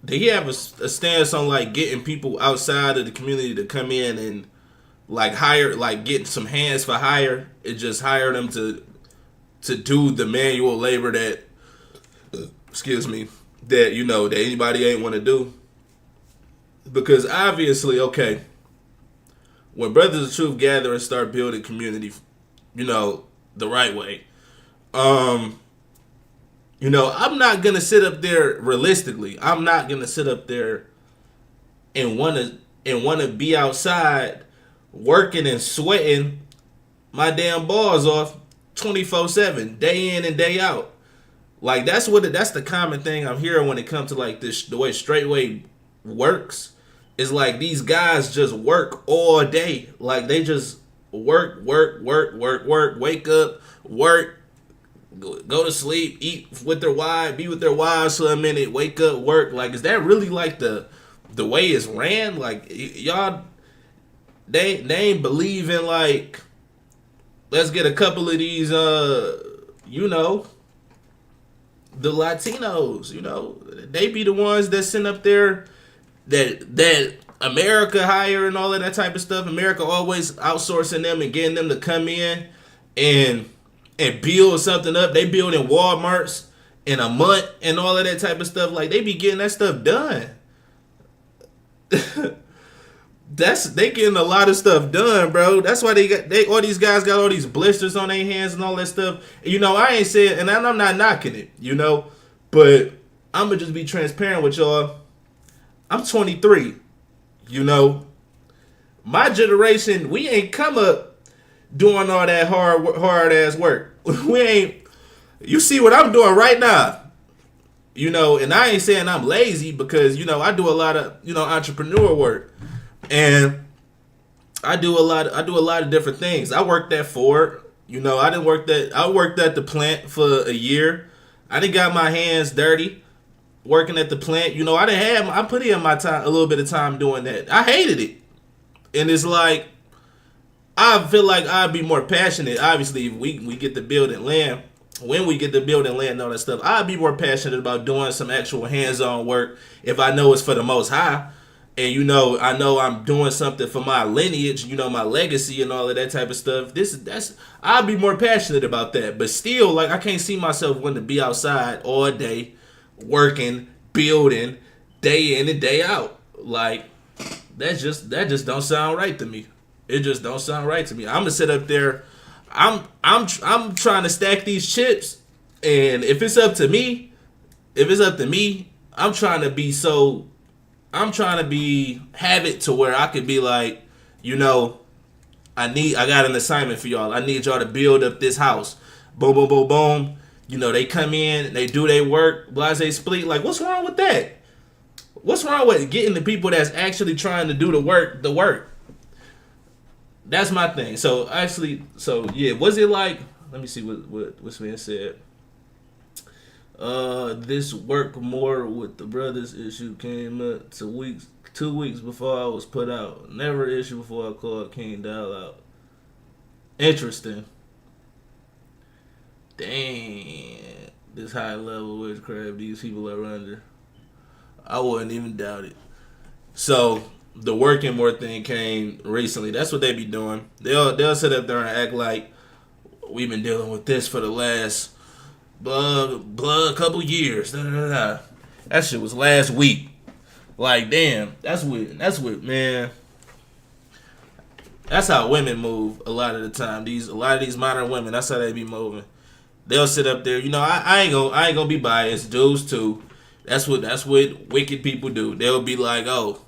Did he have a stance on like getting people outside of the community to come in and like hire, like getting some hands for hire and just hire them to do the manual labor that, that anybody ain't want to do? Because obviously, okay, when Brothers of Truth gather and start building community, the right way, I'm not gonna sit up there realistically. I'm not gonna sit up there and wanna be outside working and sweating my damn balls off 24/7, day in and day out. Like that's the common thing I'm hearing when it comes to like this the way straightway works. Is like these guys just work all day. Like they just work, wake up, work, go to sleep, eat with their wife, be with their wives for a minute, wake up, work. Like, is that really like the way it's ran? Like, y'all, they ain't believe in like, let's get a couple of these, you know, the Latinos, you know, they be the ones that send up there that America hire and all of that type of stuff. America always outsourcing them and getting them to come in and build something up. They build in Walmarts in a month and all of that type of stuff. Like they be getting that stuff done. They getting a lot of stuff done, bro. That's why all these guys got all these blisters on their hands and all that stuff. You know, I ain't saying, and I'm not knocking it, you know, but I'm gonna just be transparent with y'all. I'm 23. You know, my generation, we ain't come up doing all that hard ass work. We ain't. You see what I'm doing right now. You know, and I ain't saying I'm lazy because, you know, I do a lot of, you know, entrepreneur work. And I do a lot of different things. I worked at Ford. You know, I worked at the plant for a year. I done got my hands dirty working at the plant. You know, I put in my time, a little bit of time doing that. I hated it. And it's like, I feel like I'd be more passionate. Obviously, if we get to building land, when we get to building land and all that stuff, I'd be more passionate about doing some actual hands-on work if I know it's for the Most High. And, you know, I know I'm doing something for my lineage, you know, my legacy and all of that type of stuff. I'd be more passionate about that. But still, like, I can't see myself wanting to be outside all day, working, building, day in and day out. Like, that just don't sound right to me. It just don't sound right to me. I'm gonna sit up there. I'm trying to stack these chips, and if it's up to me, I'm trying to have it to where I could be like, you know, I got an assignment for y'all. I need y'all to build up this house. Boom, boom, boom, boom. You know, they come in, they do their work, blase split. Like, what's wrong with that? What's wrong with getting the people that's actually trying to do the work? That's my thing. So yeah, was it like? Let me see what's being said. This work more with the brothers issue came up 2 weeks before I was put out. Never issue before I called King Dowell out. Interesting. Dang, this high level witchcraft these people are under. I wouldn't even doubt it. So the working more thing came recently. That's what they be doing. They'll sit up there and act like we've been dealing with this for the last couple years. Da, da, da, da. That shit was last week. Like, damn, that's what man. That's how women move a lot of the time. A lot of these modern women, that's how they be moving. They'll sit up there. You know, I ain't gonna be biased. Dudes too. That's what wicked people do. They'll be like, oh,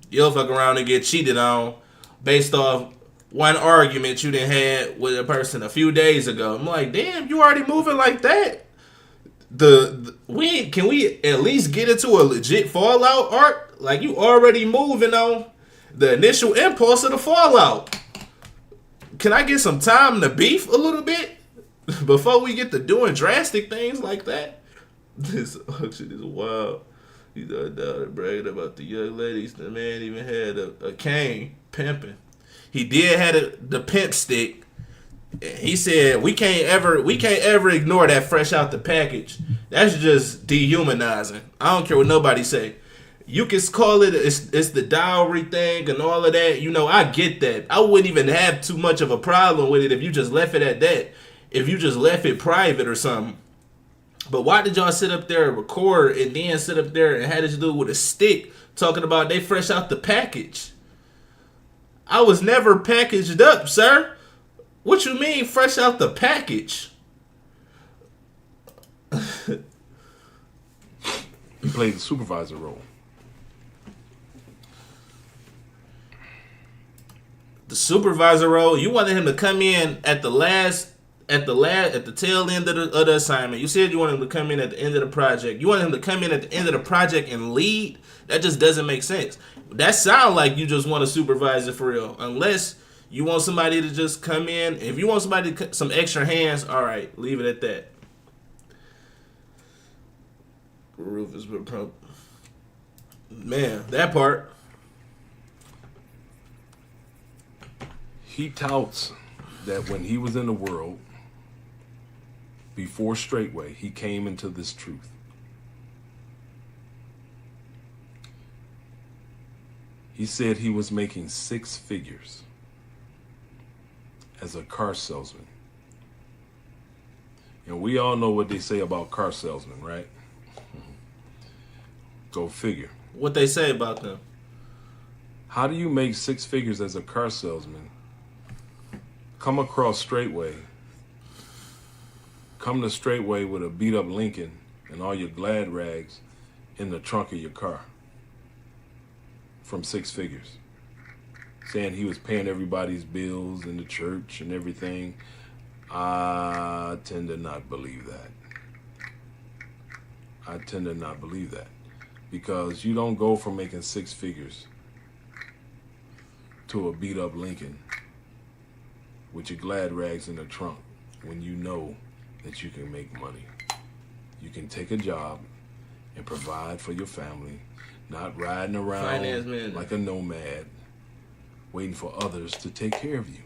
you'll fuck around and get cheated on based off one argument you done had with a person a few days ago. I'm like, damn, you already moving like that? Can we at least get into a legit fallout arc? Like, you already moving on the initial impulse of the fallout. Can I get some time to beef a little bit before we get to doing drastic things like that? This shit is wild. You know, bragging about the young ladies. The man even had a cane pimping. He did have the pimp stick. He said we can't ever ignore that fresh out the package. That's just dehumanizing. I don't care what nobody say. You can call it's the dowry thing and all of that. You know, I get that. I wouldn't even have too much of a problem with it if you just left it at that. If you just left it private or something. But why did y'all sit up there and record and then sit up there and had this dude with a stick talking about they fresh out the package? I was never packaged up, sir. What you mean fresh out the package? He played the supervisor role. The supervisor role? You wanted him to come in at the last at the tail end of the assignment. You said you want him to come in at the end of the project. You want him to come in at the end of the project and lead? That just doesn't make sense. That sounds like you just want a supervisor for real. Unless you want somebody to just come in. If you want somebody some extra hands, all right, leave it at that. Roof is man, that part. He touts that when he was in the world, before Straightway, he came into this truth. He said he was making 6 figures as a car salesman. And we all know what they say about car salesmen, right? Go figure. What they say about them? How do you make 6 figures as a car salesman? Come across Straightway. Come to Straightway with a beat up Lincoln and all your glad rags in the trunk of your car. From 6 figures. Saying he was paying everybody's bills in the church and everything. I tend to not believe that. Because you don't go from making 6 figures to a beat up Lincoln with your glad rags in the trunk when you know that you can make money. You can take a job and provide for your family, not riding around like a nomad, waiting for others to take care of you.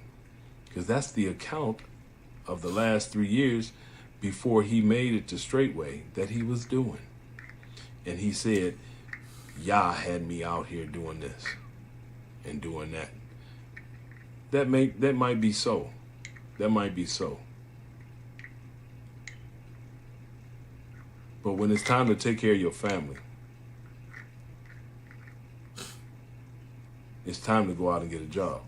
Because that's the account of the last 3 years before he made it to Straightway that he was doing. And he said, Yah had me out here doing this and doing that. That might be so. That might be so. But when it's time to take care of your family, it's time to go out and get a job.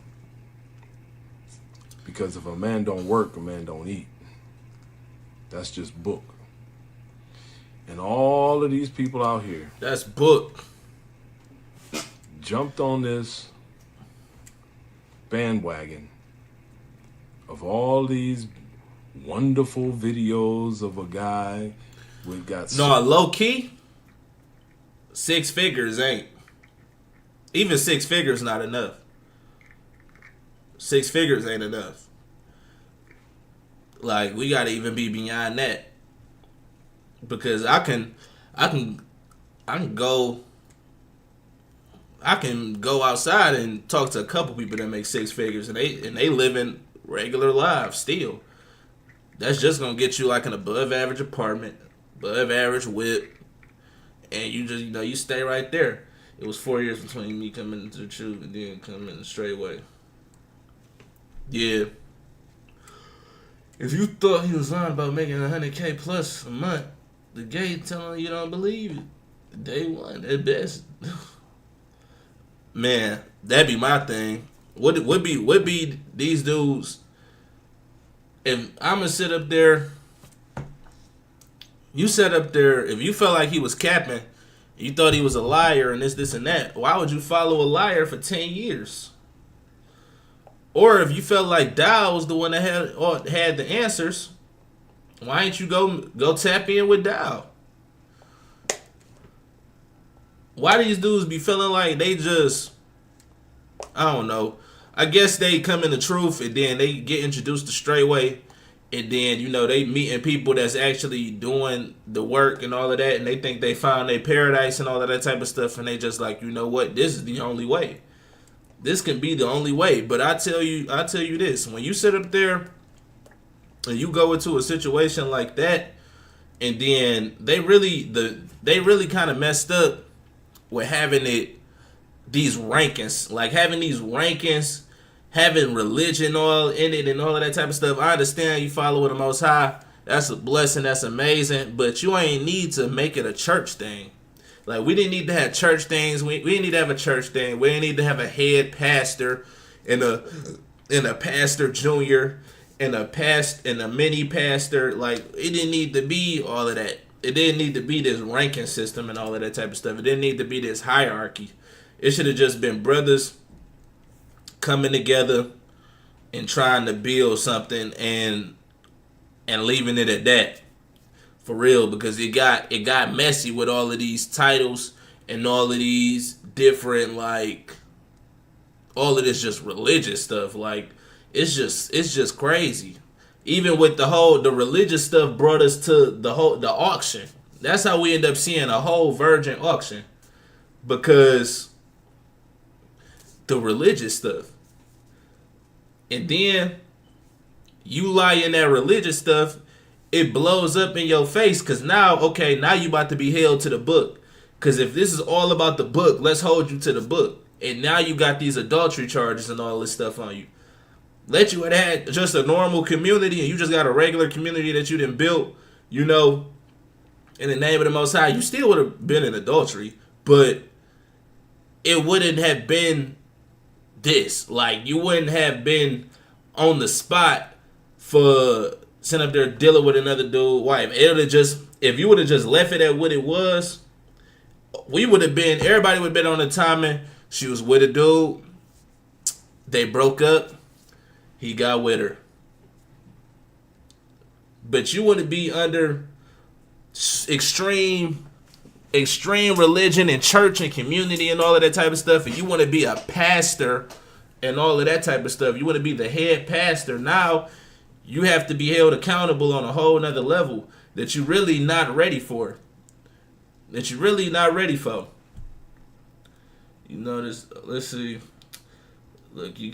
Because if a man don't work, a man don't eat. That's just book. And all of these people out here, that's book, jumped on this bandwagon of all these wonderful videos of a guy with got no low key. 6 figures ain't. Even 6 figures not enough. 6 figures ain't enough. Like, we gotta even be beyond that. Because I can go outside and talk to a couple people that make 6 figures and they living regular lives still. That's just gonna get you like an above average apartment, above average whip, and you just you stay right there. It was 4 years between me coming into the truth and then coming Straightway. Yeah. If you thought he was lying about making $100K plus a month, the gate telling you don't believe it. Day one at best. Man, that'd be my thing. Would be these dudes? If I'm gonna sit up there, you sat up there. If you felt like he was capping, you thought he was a liar and this and that. Why would you follow a liar for 10 years? Or if you felt like Dowell was the one that had the answers, why ain't you go tap in with Dowell? Why these dudes be feeling like they just, I don't know. I guess they come in the truth and then they get introduced to Straightway, and then they meeting people that's actually doing the work and all of that, and they think they found their paradise and all of that type of stuff, and they just like, you know what, this is the only way. This can be the only way. But I tell you this, when you sit up there and you go into a situation like that, and then they really kind of messed up with having these rankings, like having these rankings, having religion all in it and all of that type of stuff. I understand you following the Most High. That's a blessing. That's amazing. But you ain't need to make it a church thing. Like, we didn't need to have church things. We didn't need to have a church thing. We didn't need to have a head pastor and a pastor junior and a mini pastor. Like, it didn't need to be all of that. It didn't need to be this ranking system and all of that type of stuff. It didn't need to be this hierarchy. It should have just been brothers coming together and trying to build something and and leaving it at that. For real, because it got messy with all of these titles and all of these different, like, all of this just religious stuff. Like, it's just crazy. Even with the religious stuff brought us to the auction. That's how we end up seeing a whole virgin auction, because the religious stuff. And then you lie in that religious stuff, it blows up in your face, because now you about to be held to the book. Because if this is all about the book, let's hold you to the book. And now you got these adultery charges and all this stuff on you. Let you had just a normal community, and you just got a regular community that you done built, in the name of the Most High. You still would have been in adultery, but it wouldn't have been this. Like, you wouldn't have been on the spot for sitting up there dealing with another dude wife. If you would have just left it at what it was, everybody would have been on the timing. She was with a dude, they broke up, he got with her. But you want to be under extreme religion and church and community and all of that type of stuff, and you want to be a pastor and all of that type of stuff. You want to be the head pastor. Now you have to be held accountable on a whole nother level that you're really not ready for. Let's see. Look, you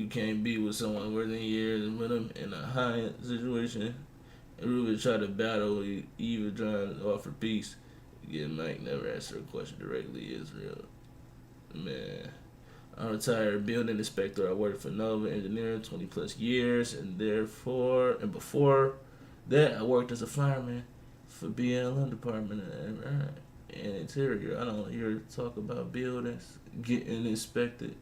can't be with someone more than years with them in a high situation and really try to battle, even trying to offer peace. Again, Mike never asked her a question directly. Israel, man. I'm a retired building inspector. I worked for Nova Engineering 20 plus years, and before that, I worked as a fireman for BLM department and interior. I don't hear talk about buildings getting inspected.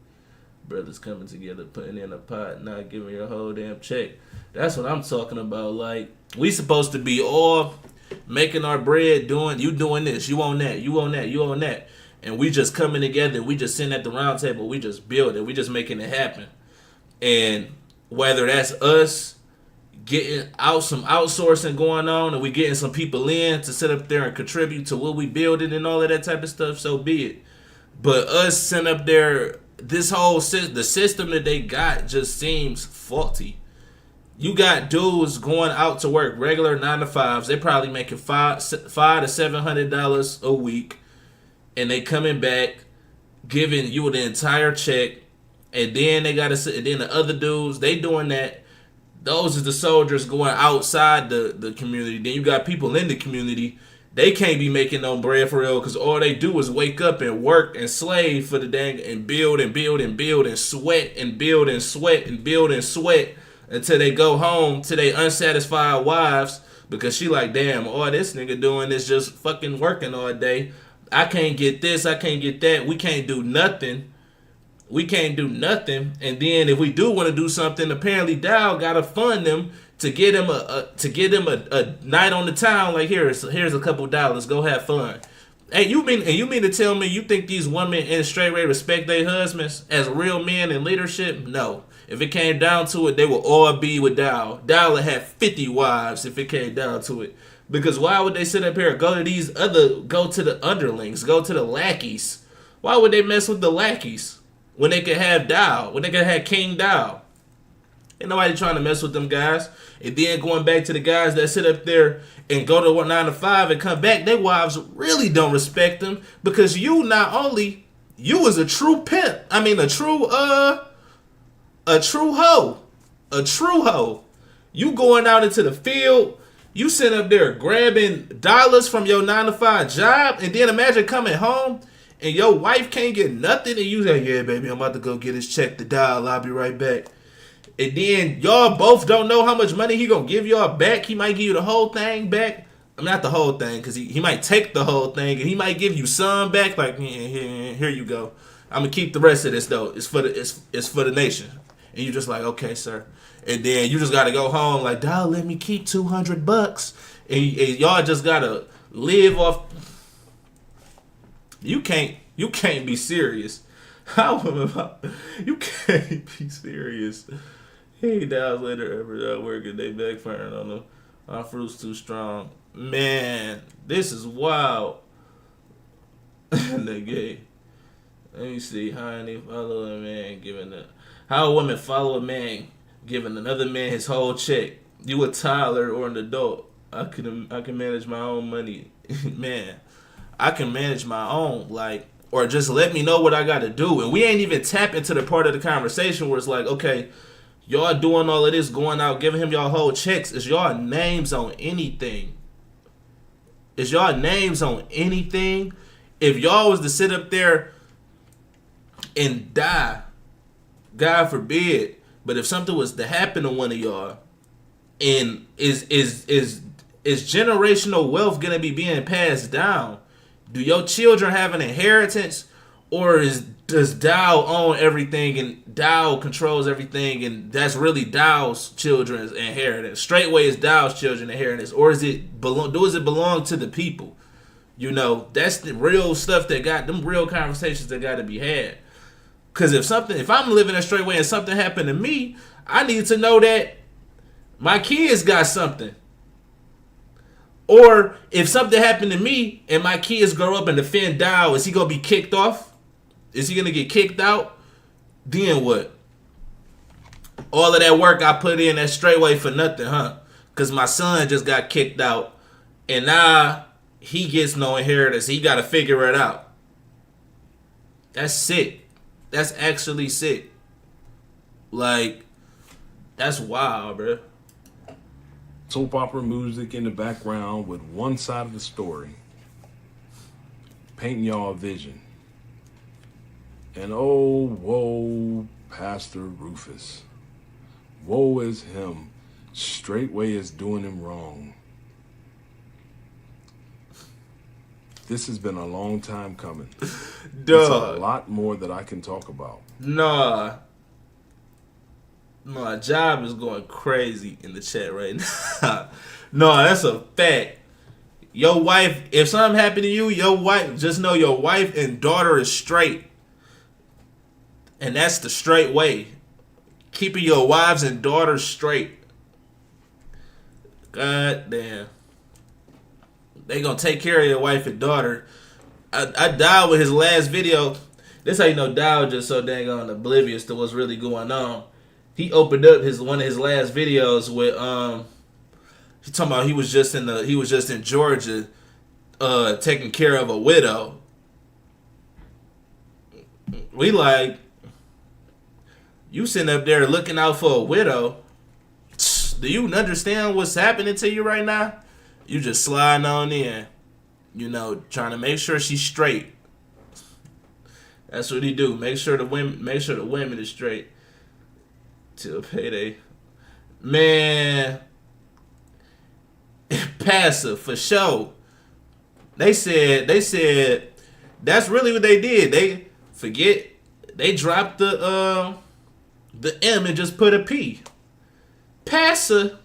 Brothers coming together, putting in a pot, not giving your whole damn check. That's what I'm talking about. Like, we supposed to be all making our bread, you doing this, you on that, you on that, you on that. And we just coming together, we just sitting at the round table, we just build it, we just making it happen. And whether that's us getting out some outsourcing going on, and we getting some people in to sit up there and contribute to what we building and all of that type of stuff, so be it. But us sitting up there, the system that they got just seems faulty. You got dudes going out to work regular 9 to 5s. They probably making $500 to $700 a week, and they coming back giving you the entire check. And then they gotta sit. And then the other dudes, they doing that. Those is the soldiers going outside the community. Then you got people in the community. They can't be making no bread for real, because all they do is wake up and work and slave for the dang and build and build and build and sweat and build and sweat and build and sweat until they go home to their unsatisfied wives, because she like, damn, all this nigga doing is just fucking working all day. I can't get this, I can't get that. We can't do nothing. And then if we do want to do something, apparently Dowell gotta fund them to get him a night on the town. Like, here's a couple dollars, go have fun. And you mean to tell me you think these women in straight rate respect their husbands as real men in leadership? No. If it came down to it, they will all be with Dowell. Dowell would have 50 wives if it came down to it. Because why would they sit up here and go to the underlings, go to the lackeys? Why would they mess with the lackeys when they could have Dowell, when they could have King Dowell? Ain't nobody trying to mess with them guys. And then going back to the guys that sit up there and go to 9 to 5 and come back, their wives really don't respect them, because you was a true pimp. I mean, a true hoe. You going out into the field, you sit up there grabbing dollars from your 9 to 5 job, and then imagine coming home and your wife can't get nothing, and you say, yeah, baby, I'm about to go get his check to Dowell, I'll be right back. And then y'all both don't know how much money he gonna give y'all back. He might give you the whole thing back. I mean, not the whole thing, because he might take the whole thing, and he might give you some back. Like, here you go. I'm gonna keep the rest of this though. It's for the nation. And you just like, okay, sir. And then you just gotta go home like, Dowell, let me keep $200, and y'all just gotta live off. You can't be serious. You can't be serious. Dow's later ever working. They backfiring on them. Our fruit's too strong. Man, this is wild. The gay. Let me see. How any follow a man giving a how a woman follow a man giving another man his whole check. You a toddler or an adult? I can manage my own money. Man, I can manage my own, like, or just let me know what I gotta do. And we ain't even tap into the part of the conversation where it's like, okay, y'all doing all of this, going out, giving him y'all whole checks. Is y'all names on anything? Is y'all names on anything? If y'all was to sit up there and die, God forbid, but if something was to happen to one of y'all, and is generational wealth gonna be being passed down? Do your children have an inheritance, or does Dowell own everything and Dowell controls everything, and that's really Dowell's children's inheritance? Straightway is Dowell's children's inheritance, or does it belong to the people? You know, that's the real stuff that got them real conversations that got to be had. Cause if I'm living a straight way and something happened to me, I need to know that my kids got something. Or if something happened to me and my kids grow up and defend Dowell, is he gonna be kicked off? Is he gonna get kicked out? Then what? All of that work I put in that straight way for nothing, huh? Cause my son just got kicked out, and now he gets no inheritance. He gotta figure it out. That's sick. That's actually sick. Like, that's wild, bro. Soap opera music in the background with one side of the story, painting y'all a vision. And oh, woe, Pastor Rufus. Woe is him. Straightway is doing him wrong. This has been a long time coming. There's a lot more that I can talk about. Nah. My job is going crazy in the chat right now. No, that's a fact. Your wife, if something happened to you, your wife, just know your wife and daughter is straight. And that's the straight way. Keeping your wives and daughters straight. God damn. They gonna take care of your wife and daughter. I died with his last video. This how you know Dowell just so dang on oblivious to what's really going on. He opened up one of his last videos with he talking about he was just in Georgia taking care of a widow. We like, you sitting up there looking out for a widow. Do you understand what's happening to you right now? You just sliding on in, you know, trying to make sure she's straight. That's what he do. Make sure the women is straight till payday. Man, passive for sure. They said that's really what they did. They dropped the M and just put a P. Passer,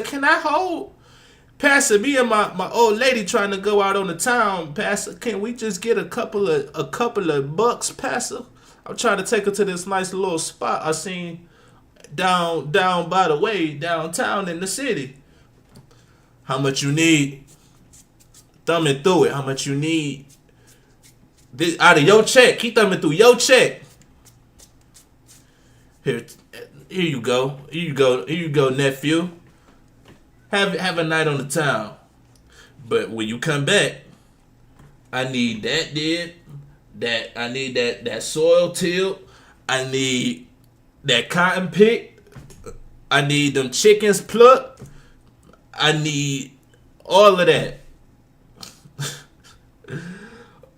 can I hold? Passer, me and my old lady trying to go out on the town. Passer, can we just get a couple of bucks, Passer? I'm trying to take her to this nice little spot I seen down by the way, downtown in the city. How much you need? Thumbing through it. How much you need? This, out of your check. Keep thumbing through your check. Here you go. Here you go, nephew. Have a night on the town. But when you come back, I need I need that soil tilled. I need that cotton picked. I need them chickens plucked. I need all of that.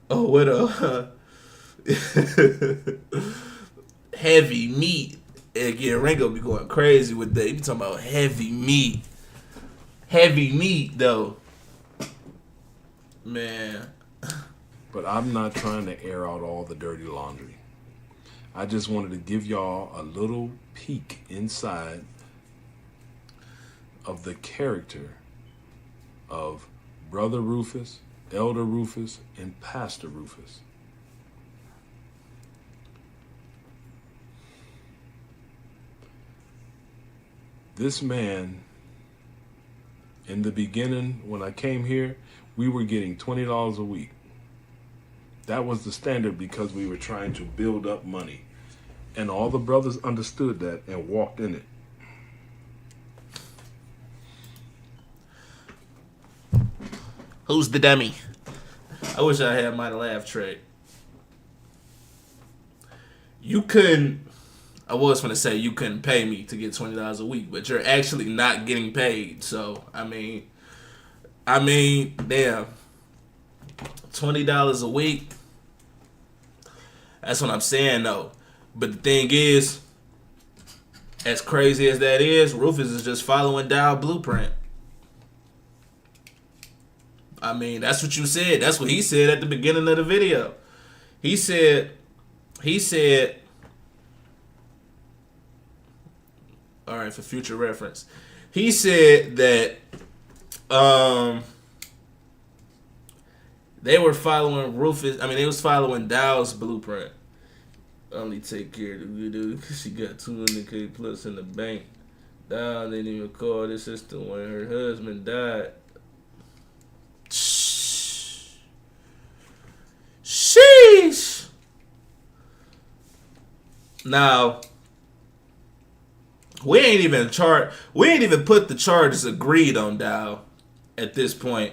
Oh, what a heavy meat. And again, Ringo be going crazy with that. He be talking about heavy meat. Heavy meat, though. Man. But I'm not trying to air out all the dirty laundry. I just wanted to give y'all a little peek inside of the character of Brother Rufus, Elder Rufus, and Pastor Rufus. This man, in the beginning, when I came here, we were getting $20 a week. That was the standard because we were trying to build up money. And all the brothers understood that and walked in it. Who's the dummy? I wish I had my laugh track. You couldn't. I was going to say you couldn't pay me to get $20 a week, but you're actually not getting paid. So I mean, damn, $20 a week. That's what I'm saying, though. But the thing is, as crazy as that is, Rufus is just following Dowell blueprint. I mean, that's what you said. That's what he said at the beginning of the video. He said, all right, for future reference, he said that they were following Rufus. I mean, they was following Dowell's blueprint. Only take care of the widow because she got $200K plus in the bank. Dowell didn't even call this sister when her husband died. Sheesh. Now, we ain't even put the charges agreed on Dowell at this point,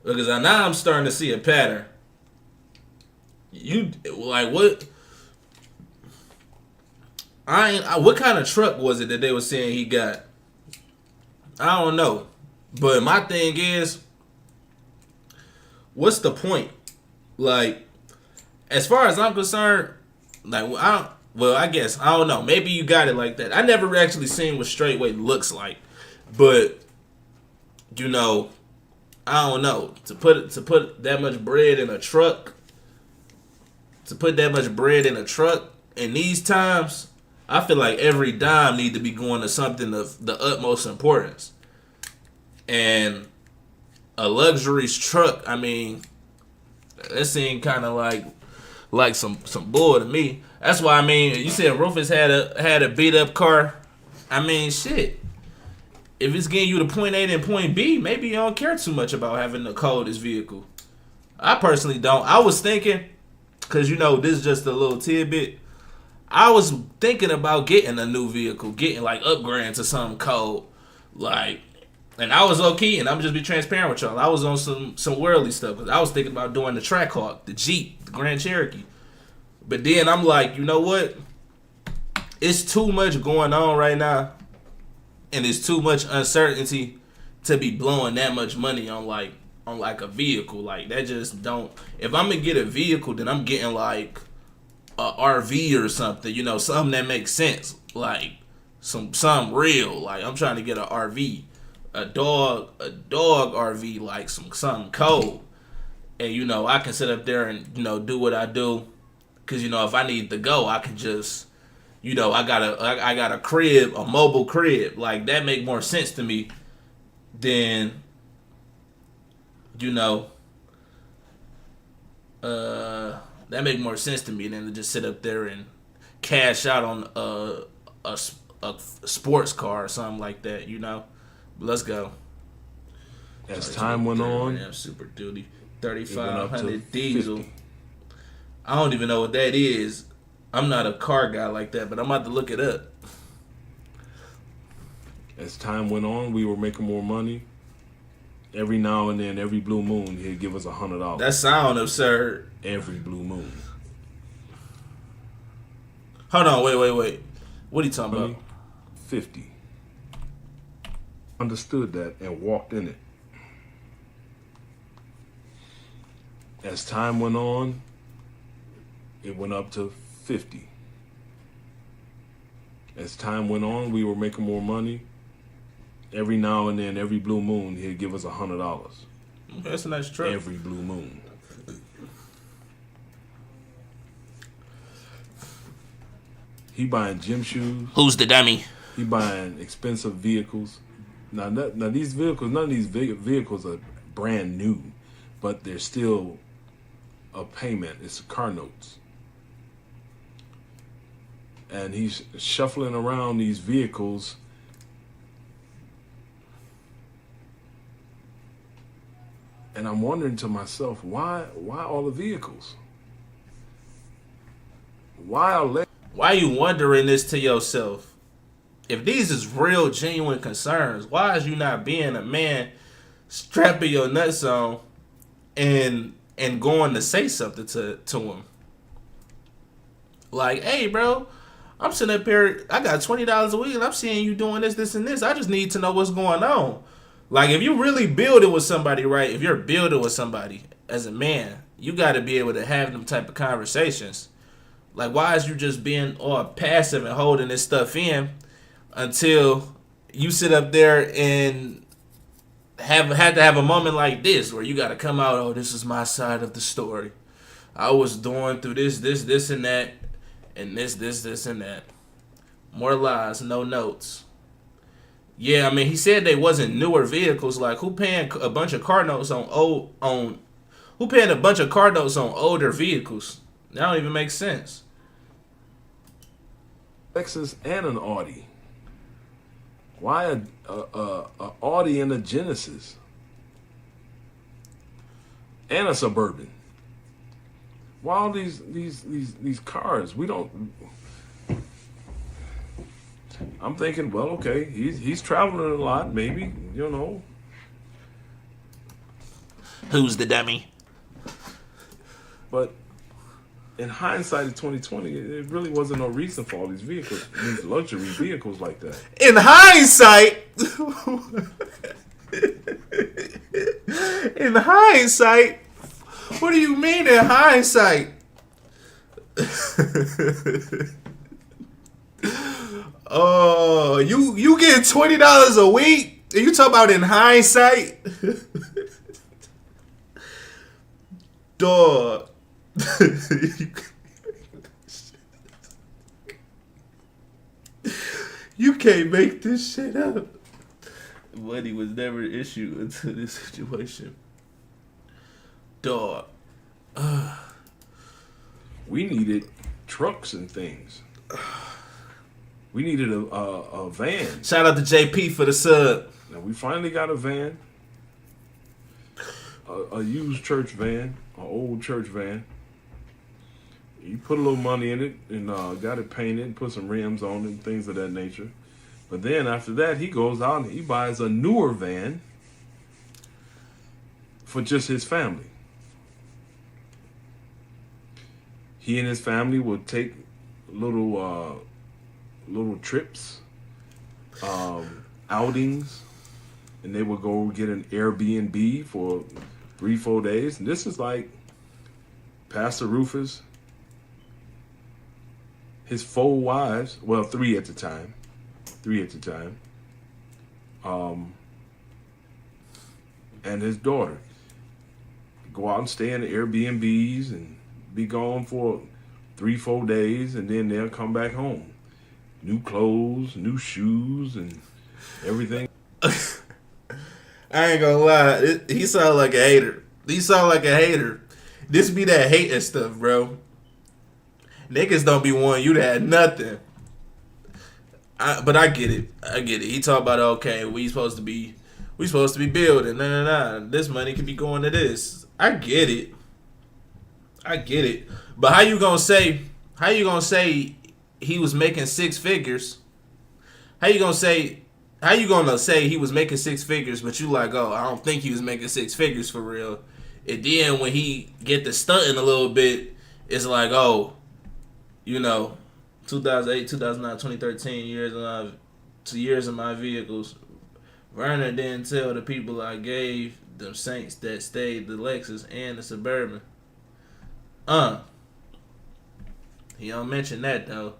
because now I'm starting to see a pattern. You like what? What kind of truck was it that they were saying he got? I don't know, but my thing is, what's the point? Like, as far as I'm concerned, like I guess I don't know. Maybe you got it like that. I never actually seen what straightway looks like, but you know, I don't know. To put that much bread in a truck, in these times, I feel like every dime need to be going to something of the utmost importance. And a luxury truck, I mean, that seemed kind of like some bull to me. That's why, I mean, you said Rufus had a beat up car. I mean, shit. If it's getting you to point A and point B, maybe you don't care too much about having the coldest vehicle. I personally don't. I was thinking, because you know, this is just a little tidbit. I was thinking about getting a new vehicle, getting like upgrading to something cold, like. And I was low key, and I'm just be transparent with y'all. I was on some worldly stuff. Cause I was thinking about doing the Trackhawk, the Jeep, the Grand Cherokee. But then I'm like, you know what? It's too much going on right now, and it's too much uncertainty to be blowing that much money on a vehicle. Like that just don't. If I'm gonna get a vehicle, then I'm getting like a RV or something. You know, something that makes sense. Like something real. Like I'm trying to get an RV. A dog RV, like something cold, and you know I can sit up there and you know do what I do, cause you know if I need to go I can just, you know I got a crib, a mobile crib, like that make more sense to me than, you know, that make more sense to me than to just sit up there and cash out on a sports car or something like that, you know. Let's go. As time went on, Super Duty 3500 diesel. 50. I don't even know what that is. I'm not a car guy like that, but I'm about to look it up. As time went on, we were making more money. Every now and then, every blue moon, he'd give us $100. That sound absurd. Every blue moon. Hold on, wait. What are you talking about? 50. Understood that and walked in it. As time went on, it went up to 50. As time went on, we were making more money. Every now and then, every blue moon, he'd give us $100. That's a nice truck. Every blue moon. He buying gym shoes. Who's the dummy? He buying expensive vehicles. Now these vehicles, none of these vehicles are brand new, but they're still a payment. It's car notes. And he's shuffling around these vehicles And I'm wondering to myself, why all the vehicles? Why are Why you wondering this to yourself? If these is real, genuine concerns, why is you not being a man, strapping your nuts on, and going to say something to him? Like, hey, bro, I'm sitting up here. I got $20 a week, and I'm seeing you doing this, this, and this. I just need to know what's going on. Like, if you really building with somebody, right? If you're building with somebody as a man, you got to be able to have them type of conversations. Like, why is you just being all passive and holding this stuff in until you sit up there and had to have a moment like this where you got to come out? Oh, this is my side of the story. I was going through this, and that, and this, and that. More lies, no notes. Yeah, I mean, he said they wasn't newer vehicles. Like, who paying a bunch of car notes who paying a bunch of car notes on older vehicles? That don't even make sense. Lexus and an Audi? Why a Audi and a Genesis and a Suburban? Why all these cars? We don't. I'm thinking, well, okay, he's traveling a lot, maybe, you know. Who's the dummy? But in hindsight of 2020, it really wasn't no reason for all these vehicles, these luxury vehicles like that. In hindsight, in hindsight, what do you mean in hindsight? Oh, you get $20 a week? And you talk about in hindsight? Dog. You can't make this shit up. Money was never an issue until this situation. Dog. We needed trucks and things. We needed a van. Shout out to JP for the sub. Now we finally got a van. A used church van, an old church van. You put a little money in it and got it painted and put some rims on it and things of that nature. But then after that, he goes out and he buys a newer van for just his family. He and his family would take little trips, outings, and they would go get an Airbnb for 3-4 days. And this is like Pastor Rufus, his 4 wives, well, 3 at the time, and his daughter go out and stay in the Airbnbs and be gone for 3-4 days, and then they'll come back home. New clothes, new shoes, and everything. I ain't gonna lie. He sound like a hater. This be that hating stuff, bro. Niggas don't be wanting you to have nothing. But I get it. He talk about, okay, we supposed to be building. Nah. This money could be going to this. I get it. But how you gonna say he was making 6 figures? How you gonna say he was making 6 figures, but you like, oh, I don't think he was making 6 figures for real. And then when he get to stunting a little bit, it's like, oh, 2008, 2009, 2013 years of my vehicles. Werner didn't tell the people I gave them Saints that stayed the Lexus and the Suburban. He don't mention that though.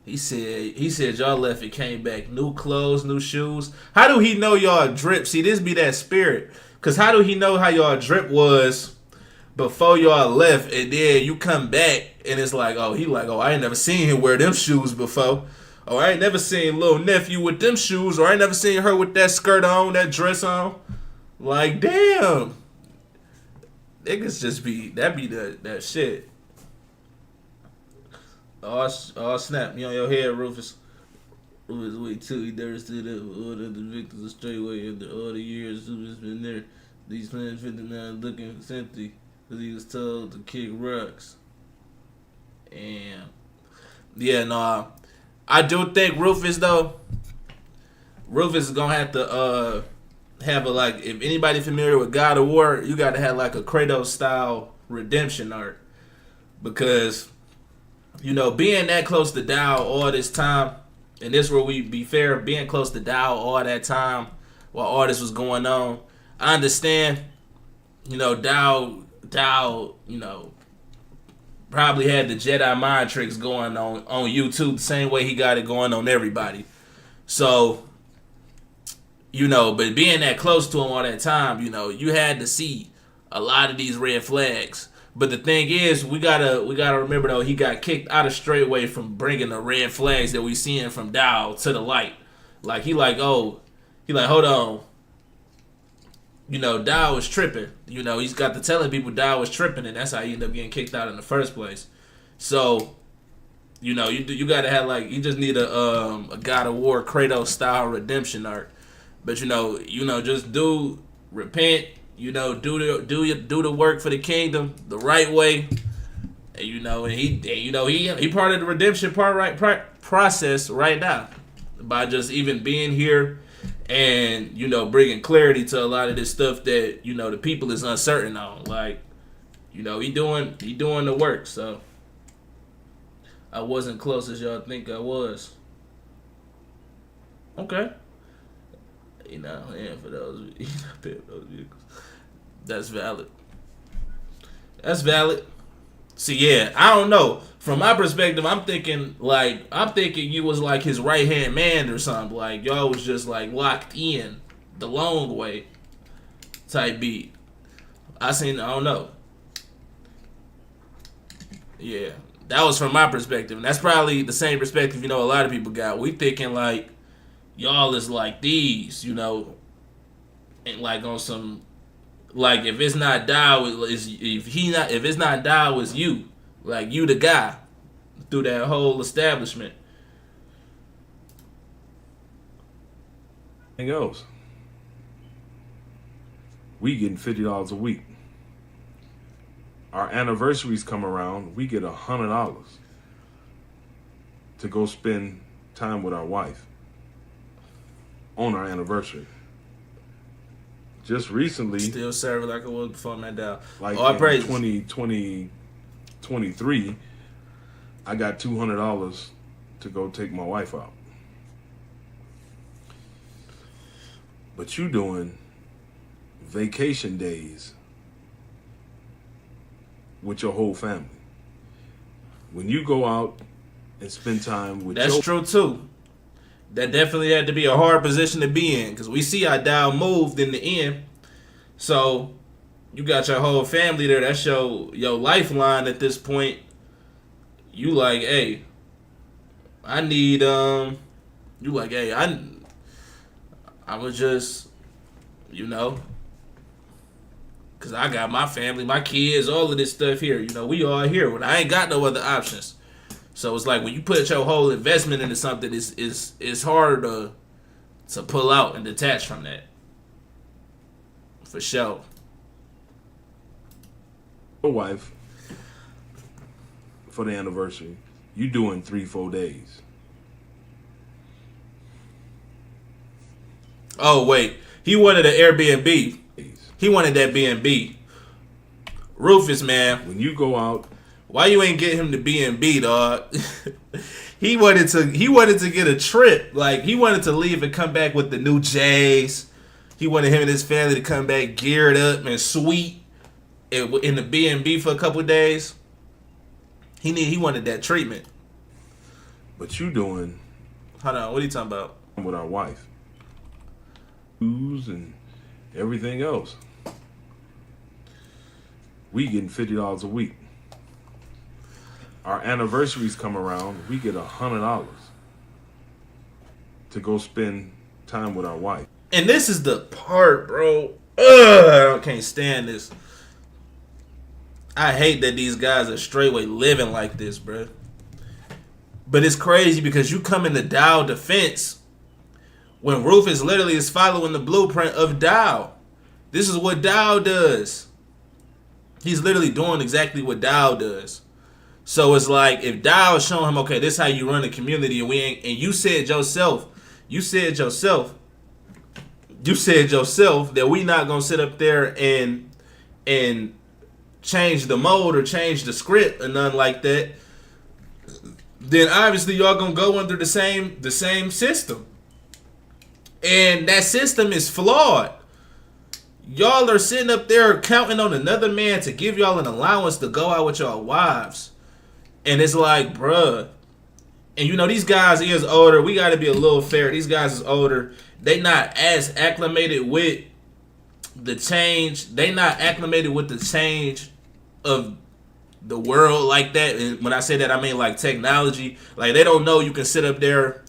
He said y'all left and came back. New clothes, new shoes. How do he know y'all drip? See, this be that spirit. Cause how do he know how y'all drip was before y'all left, and then you come back and it's like, oh, I ain't never seen him wear them shoes before. Oh, I ain't never seen little nephew with them shoes, or I ain't never seen her with that skirt on, that dress on. Like, damn. Niggas just be that shit. Oh snap, you on your head, Rufus. was week 2. He never stood up for all the other victims of straightway after all the years Super's been there. These plans 59 looking empty because he was told to kick rocks. And yeah, no, I do think Rufus is gonna have to have a, like, if anybody familiar with God of War, you gotta have like a Kratos style redemption arc. Because, being that close to Dowell all this time, and this where we be fair, being close to Dowell all that time while all this was going on, I understand, Dowell, probably had the Jedi mind tricks going on YouTube the same way he got it going on everybody. So, but being that close to him all that time, you had to see a lot of these red flags. But the thing is, we gotta remember though, he got kicked out of straightway from bringing the red flags that we seeing from Dowell to the light. Like hold on. Dowell was tripping. He's got to telling people Dowell was tripping, and that's how he ended up getting kicked out in the first place. So, you gotta have, like, you just need a God of War Kratos style redemption arc. But just repent. Do the work for the kingdom the right way. And he part of the redemption process right now by just even being here and bringing clarity to a lot of this stuff that the people is uncertain on. Like, he doing the work. So I wasn't close as y'all think I was. Okay. And for those vehicles. That's valid. See, yeah, I don't know. From my perspective, I'm thinking you was like his right hand man or something. Like, y'all was just like locked in the long way type beat. I don't know. Yeah, that was from my perspective. And that's probably the same perspective, a lot of people got. We thinking like y'all is like these, and like on some, like, if it's not Dowell, if it's not Dowell, it's you. Like, you the guy through that whole establishment. Anything else? We getting $50 a week. Our anniversaries come around, we get $100 to go spend time with our wife on our anniversary. Just recently, still serving like I was before my Dowell. Like in 2023, I got $200 to go take my wife out. But you doing vacation days with your whole family. When you go out and spend time with That's true too. That definitely had to be a hard position to be in, because we see how Dowell moved in the end. So you got your whole family there. That's your lifeline at this point. You like, hey, I need you like, hey, I was just, because I got my family, my kids, all of this stuff here. We all here. When I ain't got no other options. So it's like when you put your whole investment into something, it's hard to pull out and detach from that. For sure. Your wife, for the anniversary, you doing 3-4 days. Oh wait, he wanted an Airbnb. He wanted that B&B. Rufus, man, when you go out, why you ain't get him the B&B, dog? He wanted to get a trip. Like, he wanted to leave and come back with the new J's. He wanted him and his family to come back geared up and sweet in the B&B for a couple of days. He wanted that treatment. But you doing, hold on, what are you talking about? With our wife, booze and everything else. We getting $50 a week. Our anniversaries come around, we get $100 to go spend time with our wife. And this is the part, bro. I can't stand this. I hate that these guys are straightway living like this, bro. But it's crazy because you come into Dowell defense when Rufus literally is following the blueprint of Dowell. This is what Dowell does. He's literally doing exactly what Dowell does. So it's like if Dowell is showing him, okay, this is how you run a community, and we ain't. And you said yourself that we not gonna sit up there and change the mode or change the script or nothing like that. Then obviously y'all gonna go under the same system, and that system is flawed. Y'all are sitting up there counting on another man to give y'all an allowance to go out with y'all wives. And it's like, bruh. And you know, these guys is older. We got to be a little fair. These guys is older. They not as acclimated with the change. They not acclimated with the change of the world like that. And when I say that, I mean like technology. Like they don't know you can sit up there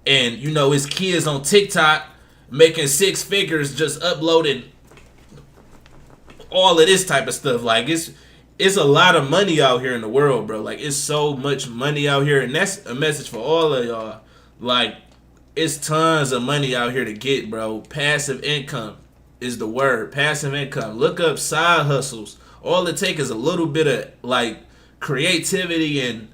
and, you know, his kids on TikTok making 6 figures just uploading all of this type of stuff. Like it's a lot of money out here in the world, bro. Like it's so much money out here, and that's a message for all of y'all. Like it's tons of money out here to get, bro. Passive income is the word. Passive income. Look up side hustles. All it takes is a little bit of like creativity and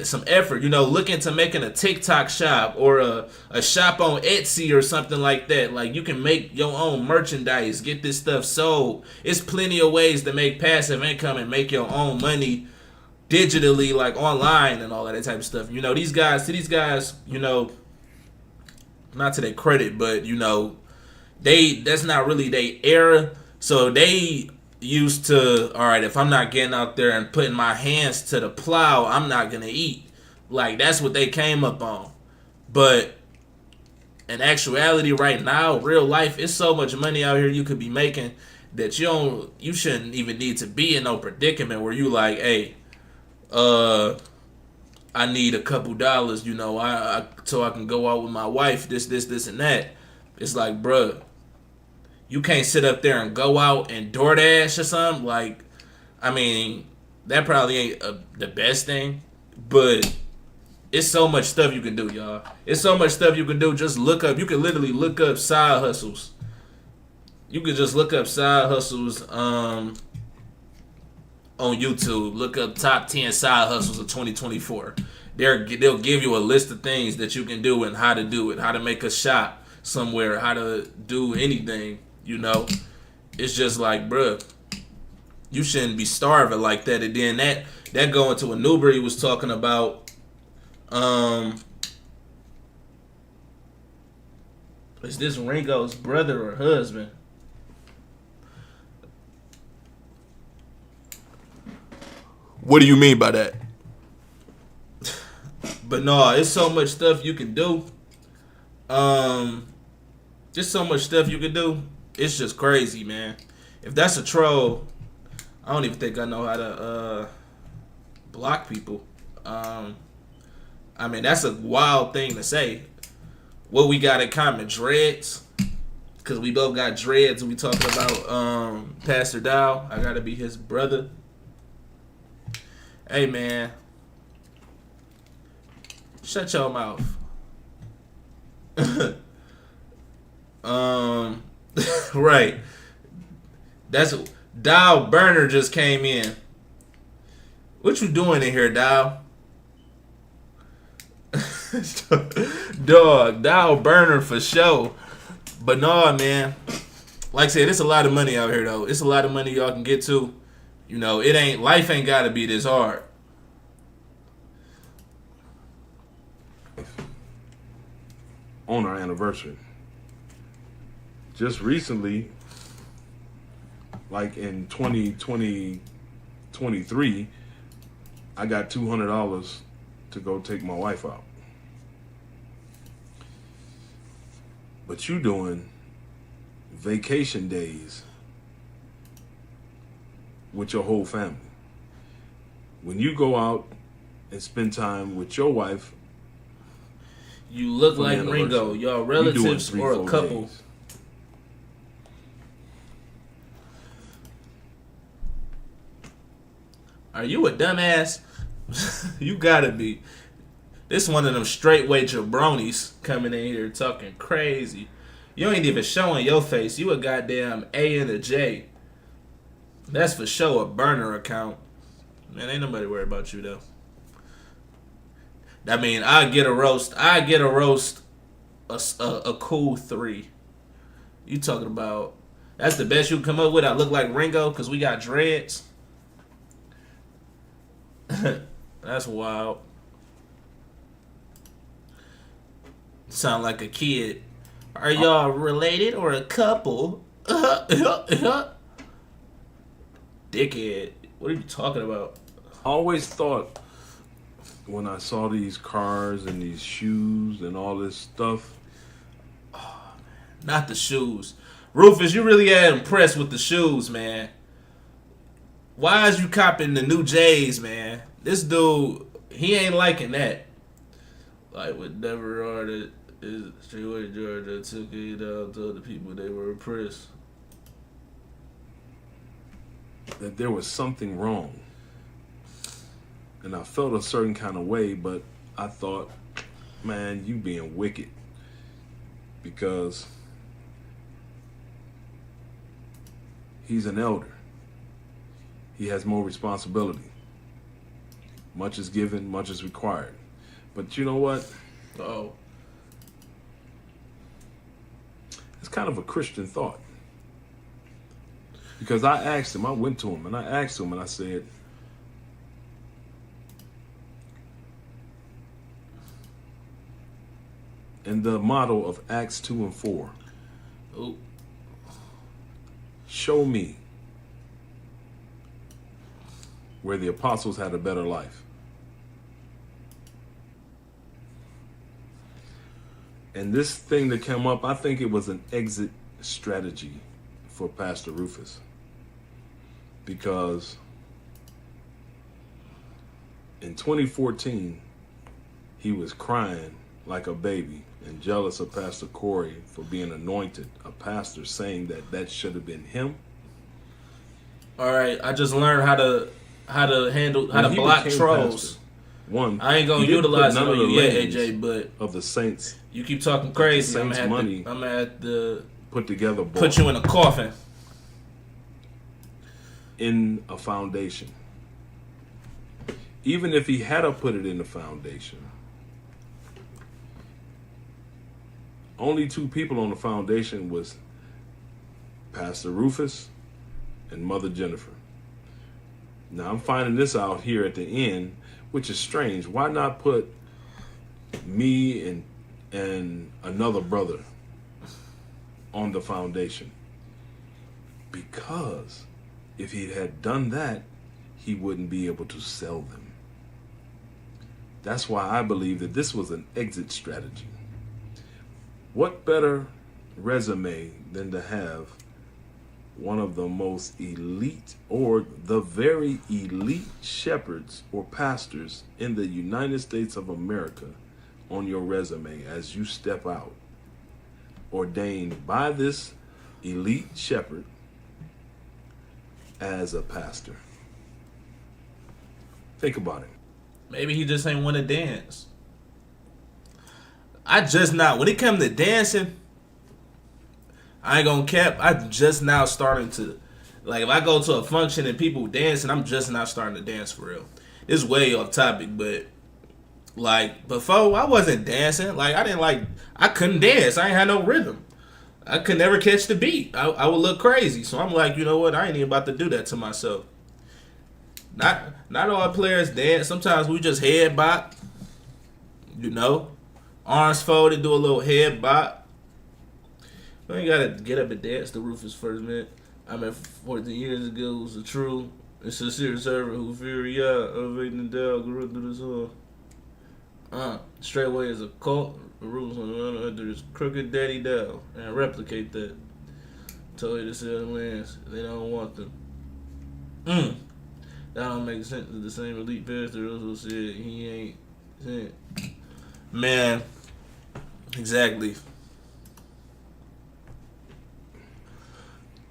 some effort. You know, look into making a TikTok shop or a shop on Etsy or something like that. Like you can make your own merchandise, get this stuff sold. It's plenty of ways to make passive income and make your own money digitally, like online and all of that type of stuff. You know, these guys, you know, not to their credit, but you know, that's not really their era. So they used to, all right, if I'm not getting out there and putting my hands to the plow, I'm not gonna eat. Like that's what they came up on. But in actuality, right now, real life, it's so much money out here you could be making that you shouldn't even need to be in no predicament where you like, hey, I need a couple dollars, you know, so I can go out with my wife, this, and that. It's like, bruh, you can't sit up there and go out and DoorDash or something. Like, I mean, that probably ain't the best thing, but it's so much stuff you can do, y'all. It's so much stuff you can do. Just look up. You can literally look up side hustles. You can just look up side hustles on YouTube. Look up top 10 side hustles of 2024. They'll give you a list of things that you can do and how to do it, how to make a shop somewhere, how to do anything. You know, it's just like, bruh, you shouldn't be starving like that. And then that going to what Newbury was talking about. Is this Ringo's brother or husband? What do you mean by that? But no, it's so much stuff you can do. Just so much stuff you can do. It's just crazy, man. If that's a troll, I don't even think I know how to block people. I mean, that's a wild thing to say. What we got in common, dreads, because we both got dreads. We talking about Pastor Dowell. I gotta be his brother. Hey, man, shut your mouth. Right. That's Dowell Burner just came in. What you doing in here, Dowell? Dog, Dowell Burner for sure. But no, man. Like I said, it's a lot of money out here though. It's a lot of money y'all can get to. You know, life ain't gotta be this hard. On our anniversary. Just recently, like in 2023, I got $200 to go take my wife out. But you doing vacation days with your whole family. When you go out and spend time with your wife, you look like Ringo. Y'all relatives or a couple. Days. Are you a dumbass? You gotta be. This one of them straightway jabronis coming in here talking crazy. You ain't even showing your face. You a goddamn A and a J. That's for sure a burner account. Man, ain't nobody worried about you though. I mean, I get a roast. A cool 3. You talking about? That's the best you can come up with. I look like Ringo because we got dreads. That's wild. Sound like a kid. Are y'all related or a couple? Dickhead. What are you talking about? I always thought when I saw these cars and these shoes and all this stuff. Not the shoes. Rufus, you really ain't impressed with the shoes, man. Why is you copping the new J's, man? This dude, he ain't liking that. Like with never ordered is Streetway Georgia took it out to the people they were impressed. That there was something wrong. And I felt a certain kind of way, but I thought, man, you being wicked. Because he's an elder. He has more responsibility. Much is given, much is required. But you know what? Oh. It's kind of a Christian thought. Because I asked him, I went to him and I asked him and I said, in the motto of Acts 2 and 4, Ooh. show me where the apostles had a better life. And this thing that came up, I think it was an exit strategy for Pastor Rufus. Because in 2014, he was crying like a baby and jealous of Pastor Corey for being anointed a pastor, saying that should have been him. All right, I just learned how to block trolls. Pastor, one, I ain't gonna utilize it on you yet, AJ, but of the saints, you keep talking crazy. I'm money gonna have to put together, put you in a coffin. In a foundation. Even if he had to put it in the foundation, only 2 people on the foundation was Pastor Rufus and Mother Jennifer. Now I'm finding this out here at the end, which is strange. Why not put me and another brother on the foundation? Because if he had done that, he wouldn't be able to sell them. That's why I believe that this was an exit strategy. What better resume than to have one of the most elite or the very elite shepherds or pastors in the United States of America on your resume as you step out, ordained by this elite shepherd as a pastor. Think about it. Maybe he just ain't want to dance. When it comes to dancing, I ain't gonna cap. I'm just now starting to, like, if I go to a function and people dancing, I'm just now starting to dance for real. This is way off topic, but like before, I wasn't dancing. Like I couldn't dance. I ain't had no rhythm. I could never catch the beat. I would look crazy. So I'm like, you know what? I ain't even about to do that to myself. Not all players dance. Sometimes we just head bop. You know, arms folded, do a little head bop. You ain't gotta get up and dance to Rufus first, man. I mean, 14 years ago was a true and sincere servant who feared Yah, elevating the Dowell, grew through this hall. Straightway is a cult. The rules on the run under this crooked daddy Dowell and replicate that. Told you to sell the lands. They don't want them. That don't make sense. The same elite pastor also said he ain't sent. Man, exactly.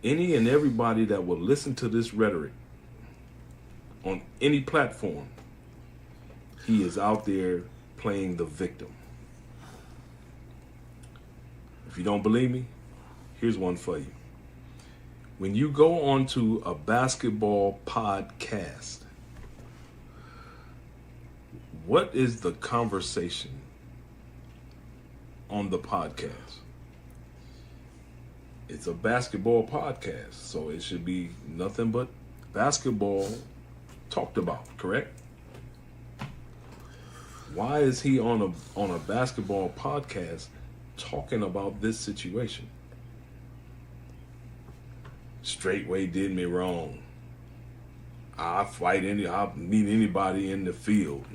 Any and everybody that will listen to this rhetoric on any platform, he is out there playing the victim. If you don't believe me, here's one for you. When you go onto a basketball podcast, what is the conversation on the podcast? It's a basketball podcast, so it should be nothing but basketball talked about, correct? Why is he on a basketball podcast talking about this situation? Straightway did me wrong. I'll meet anybody in the field.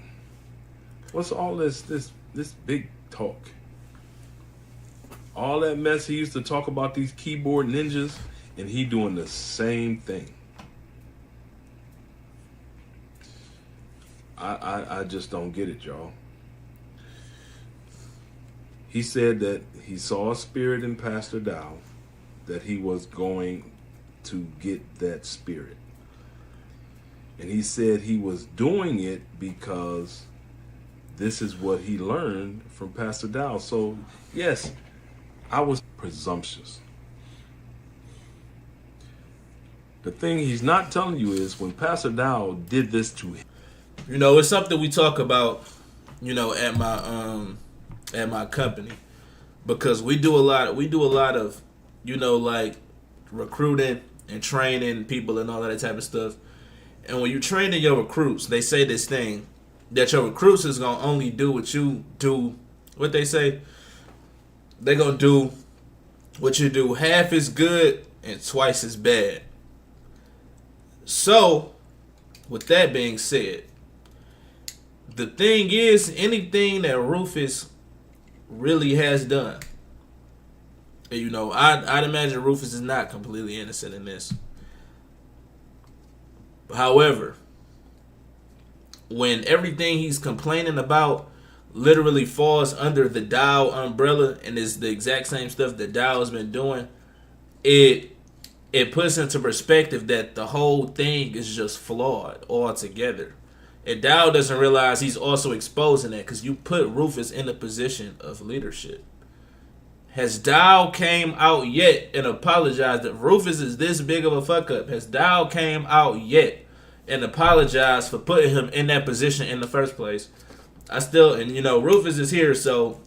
What's all this big talk? All that mess he used to talk about these keyboard ninjas, and he doing the same thing. I just don't get it, y'all. He said that he saw a spirit in Pastor Dowell, that he was going to get that spirit. And he said he was doing it because this is what he learned from Pastor Dowell. So, yes, I was presumptuous. The thing he's not telling you is when Pastor Dowell did this to him. You know, it's something we talk about, you know, at my company, because we do a lot of, you know, like recruiting and training people and all that type of stuff. And when you're training your recruits, they say this thing that your recruits is gonna only do what you do. What they say, they gonna do what you do half as good and twice as bad. So, with that being said, the thing is, anything that Rufus really has done, you know, I'd imagine Rufus is not completely innocent in this. However, when everything he's complaining about literally falls under the Dowell umbrella and is the exact same stuff that Dowell has been doing, it puts into perspective that the whole thing is just flawed altogether. And Dowell doesn't realize he's also exposing that, because you put Rufus in a position of leadership. Has Dowell came out yet and apologized that Rufus is this big of a fuck up? Has Dowell came out yet and apologized for putting him in that position in the first place? And you know, Rufus is here, so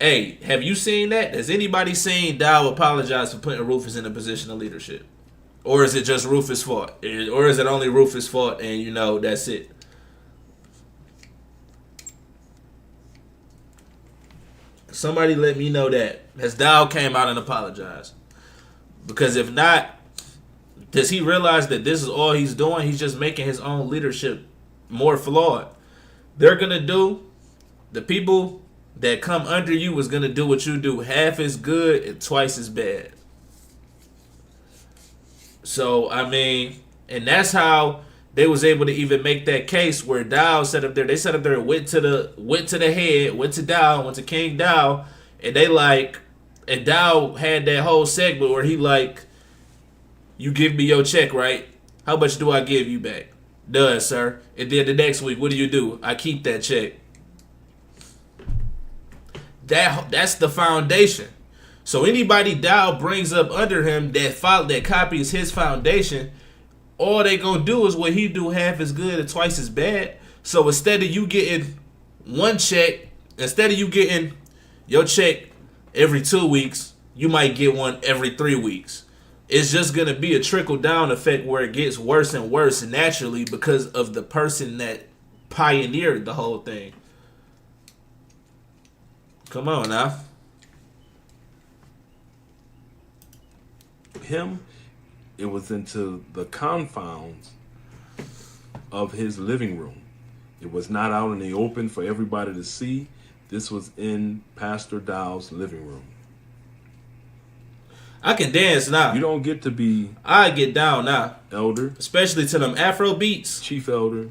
hey, have you seen that? Has anybody seen Dowell apologize for putting Rufus in a position of leadership? Or is it just Rufus' fault? Or is it only Rufus' fault and, you know, that's it? Somebody let me know that. Has Dowell came out and apologized? Because if not, does he realize that this is all he's doing? He's just making his own leadership more flawed. They're going to do, the people that come under you is going to do what you do half as good and twice as bad. So, I mean, and that's how they was able to even make that case where Dowell set up there. They set up there and went to the head, went to Dowell, went to King Dowell, and and Dowell had that whole segment where he like, you give me your check, right? How much do I give you back? Does, sir. And then the next week, what do? I keep that check. That's the foundation. So anybody Dowell brings up under him that copies his foundation, all they gonna do is what he do half as good and twice as bad. So instead of you getting one check, instead of you getting your check every 2 weeks, you might get one every 3 weeks. It's just gonna be a trickle down effect where it gets worse and worse naturally because of the person that pioneered the whole thing. Come on now. Him, it was into the confounds of his living room. It was not out in the open for everybody to see. This was in Pastor Dowell's living room. I can dance now. You don't get to be I get down now. Elder. Especially to them Afro beats. Chief elder.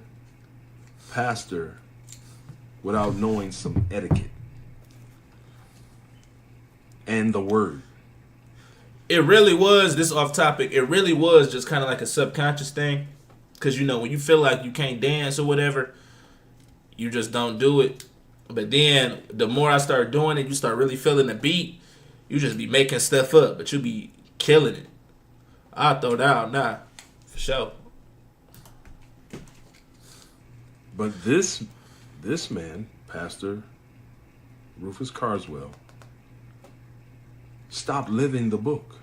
Pastor. Without knowing some etiquette. And the word. It really was, this off topic, it really was just kind of like a subconscious thing. Because, you know, when you feel like you can't dance or whatever, you just don't do it. But then the more I start doing it, you start really feeling the beat. You just be making stuff up, but you be killing it. I'll throw down, nah, for sure. But this man, Pastor Rufus Carswell, stopped living the book.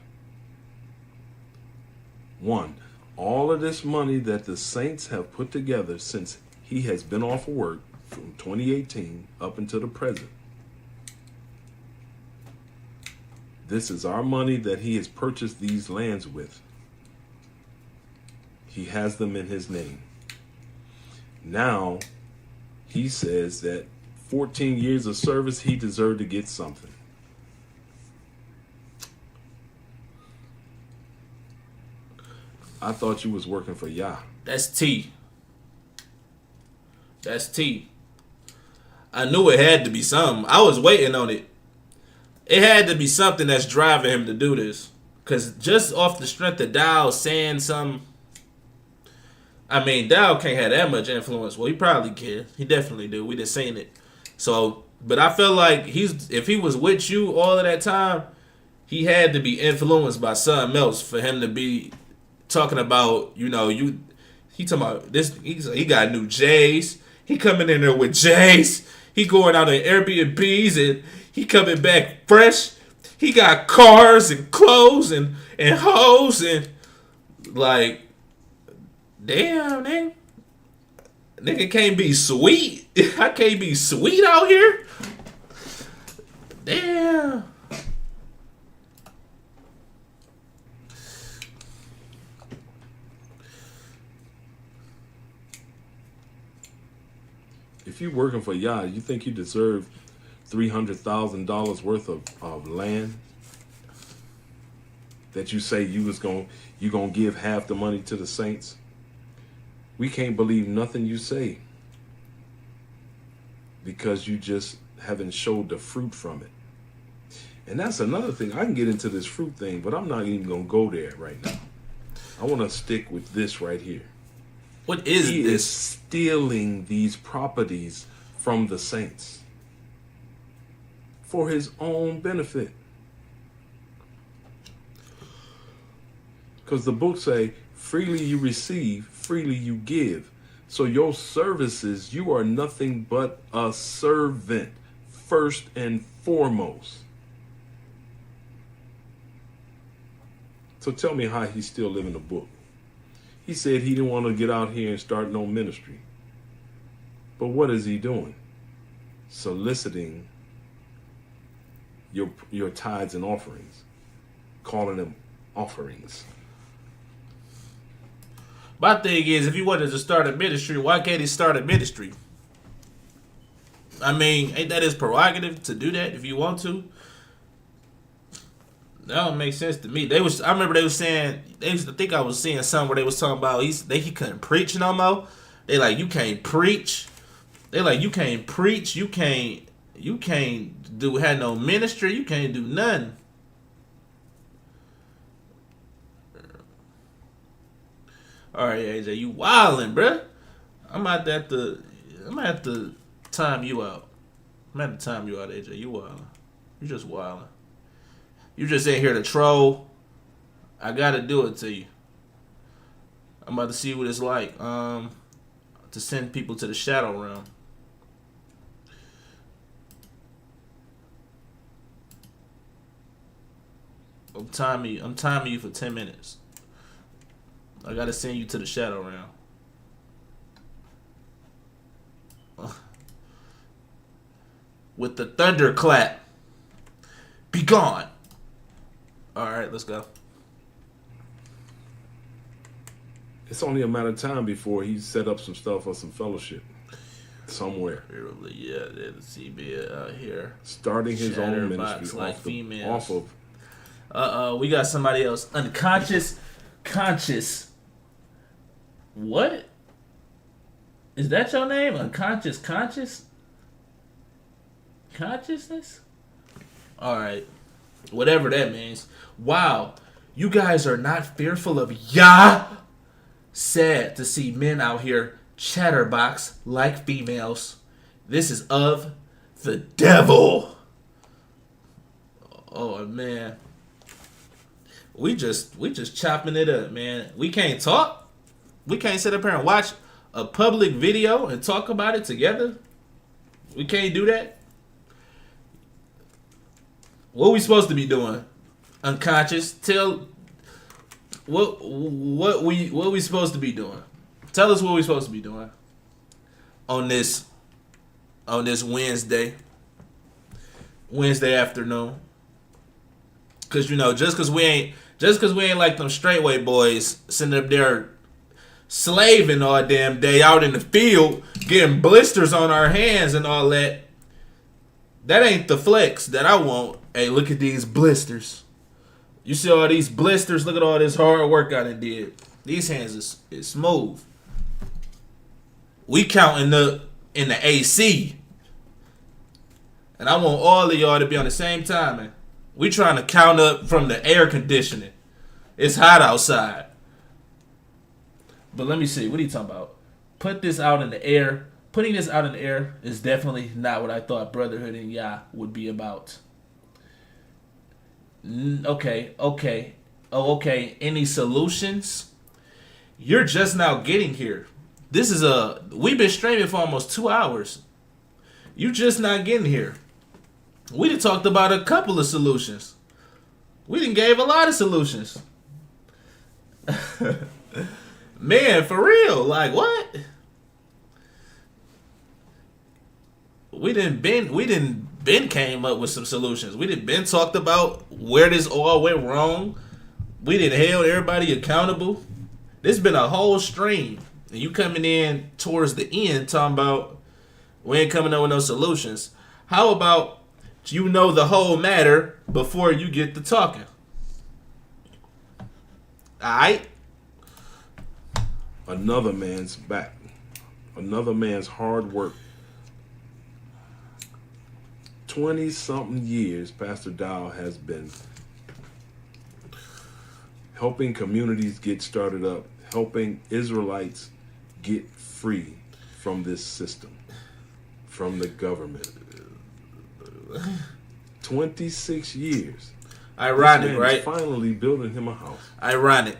One, all of this money that the saints have put together since he has been off of work from 2018 up until the present. This is our money that he has purchased these lands with. He has them in his name. Now, he says that 14 years of service, he deserved to get something. I thought you was working for Yah. That's T. That's T. I knew it had to be something. I was waiting on it. It had to be something that's driving him to do this. Because just off the strength of Dowell saying something, I mean, Dowell can't have that much influence. Well, he probably can. He definitely do. We just seen it. So, but I feel like if he was with you all of that time, he had to be influenced by something else for him to be talking about, he talking about this. He got new J's. He coming in there with J's. He going out in Airbnbs and he coming back fresh. He got cars and clothes and hoes and like, damn, nigga can't be sweet. I can't be sweet out here. Damn. If you're working for Yah, you think you deserve $300,000 worth of land that you say you gonna give half the money to the saints? We can't believe nothing you say because you just haven't showed the fruit from it. And that's another thing. I can get into this fruit thing, but I'm not even gonna go there right now. I want to stick with this right here. What is He this? is stealing these properties from the saints for his own benefit. Because the book say, freely you receive, freely you give. So your services, you are nothing but a servant, first and foremost. So tell me how he's still living the book. He said he didn't want to get out here and start no ministry. But what is he doing? Soliciting your tithes and offerings, calling them offerings. My thing is, if he wanted to start a ministry, why can't he start a ministry? I mean, ain't that his prerogative to do that if you want to? That don't make sense to me. I remember they was saying, I think I was seeing something where they was talking about he couldn't preach no more. They like, you can't preach. They like, you can't preach. You can't have no ministry. You can't do nothing. All right, AJ, you wildin', bruh. I'm gonna have to time you out. I'm gonna have to time you out, AJ. You wildin'. You just wildin'. You just ain't here to troll. I gotta do it to you. I'm about to see what it's like. To send people to the shadow realm. I'm timing you for 10 minutes. I gotta send you to the shadow realm. With the thunderclap. Be gone. Alright, let's go. It's only a matter of time before he set up some stuff for some fellowship somewhere. Yeah, the CB out here. Starting his own ministry like off of. We got somebody else. Unconscious, conscious. What? Is that your name? Unconscious, conscious? Consciousness? Alright. Whatever that means. Wow. You guys are not fearful of Yah? Sad to see men out here chatterbox like females. This is of The devil. Oh man. We just chopping it up, man. We can't talk. We can't sit up here and watch a public video and talk about it together. We can't do that. What we supposed to be doing? Unconscious. Tell what we supposed to be doing. Tell us what we supposed to be doing on this Wednesday afternoon. Cause just cause we ain't like them straightway boys sitting up there slaving all damn day out in the field, getting blisters on our hands and all that. That ain't the flex that I want. Hey, look at these blisters. You see all these blisters? Look at all this hard work I done did. These hands is smooth. We counting up in the AC. And I want all of y'all to be on the same time, man. We trying to count up from the air conditioning. It's hot outside. But let me see. What are you talking about? Put this out in the air. Putting this out in the air is definitely not what I thought Brotherhood and Yah would be about. Okay. Oh, okay. Any solutions? You're just now getting here. We've been streaming for almost 2 hours. You just not getting here. We done talked about a couple of solutions. We done gave a lot of solutions. Man, for real. Like, what? We done been came up with some solutions. We done been talked about where this all went wrong. We done held everybody accountable. This been a whole stream. And you coming in towards the end talking about we ain't coming up with no solutions. How about the whole matter before you get to talking? Alright? Another man's back. Another man's hard work. 20-something years, Pastor Dowell has been helping communities get started up, helping Israelites get free from this system, from the government. 26 years. Ironic, this man right? is finally building him a house. Ironic.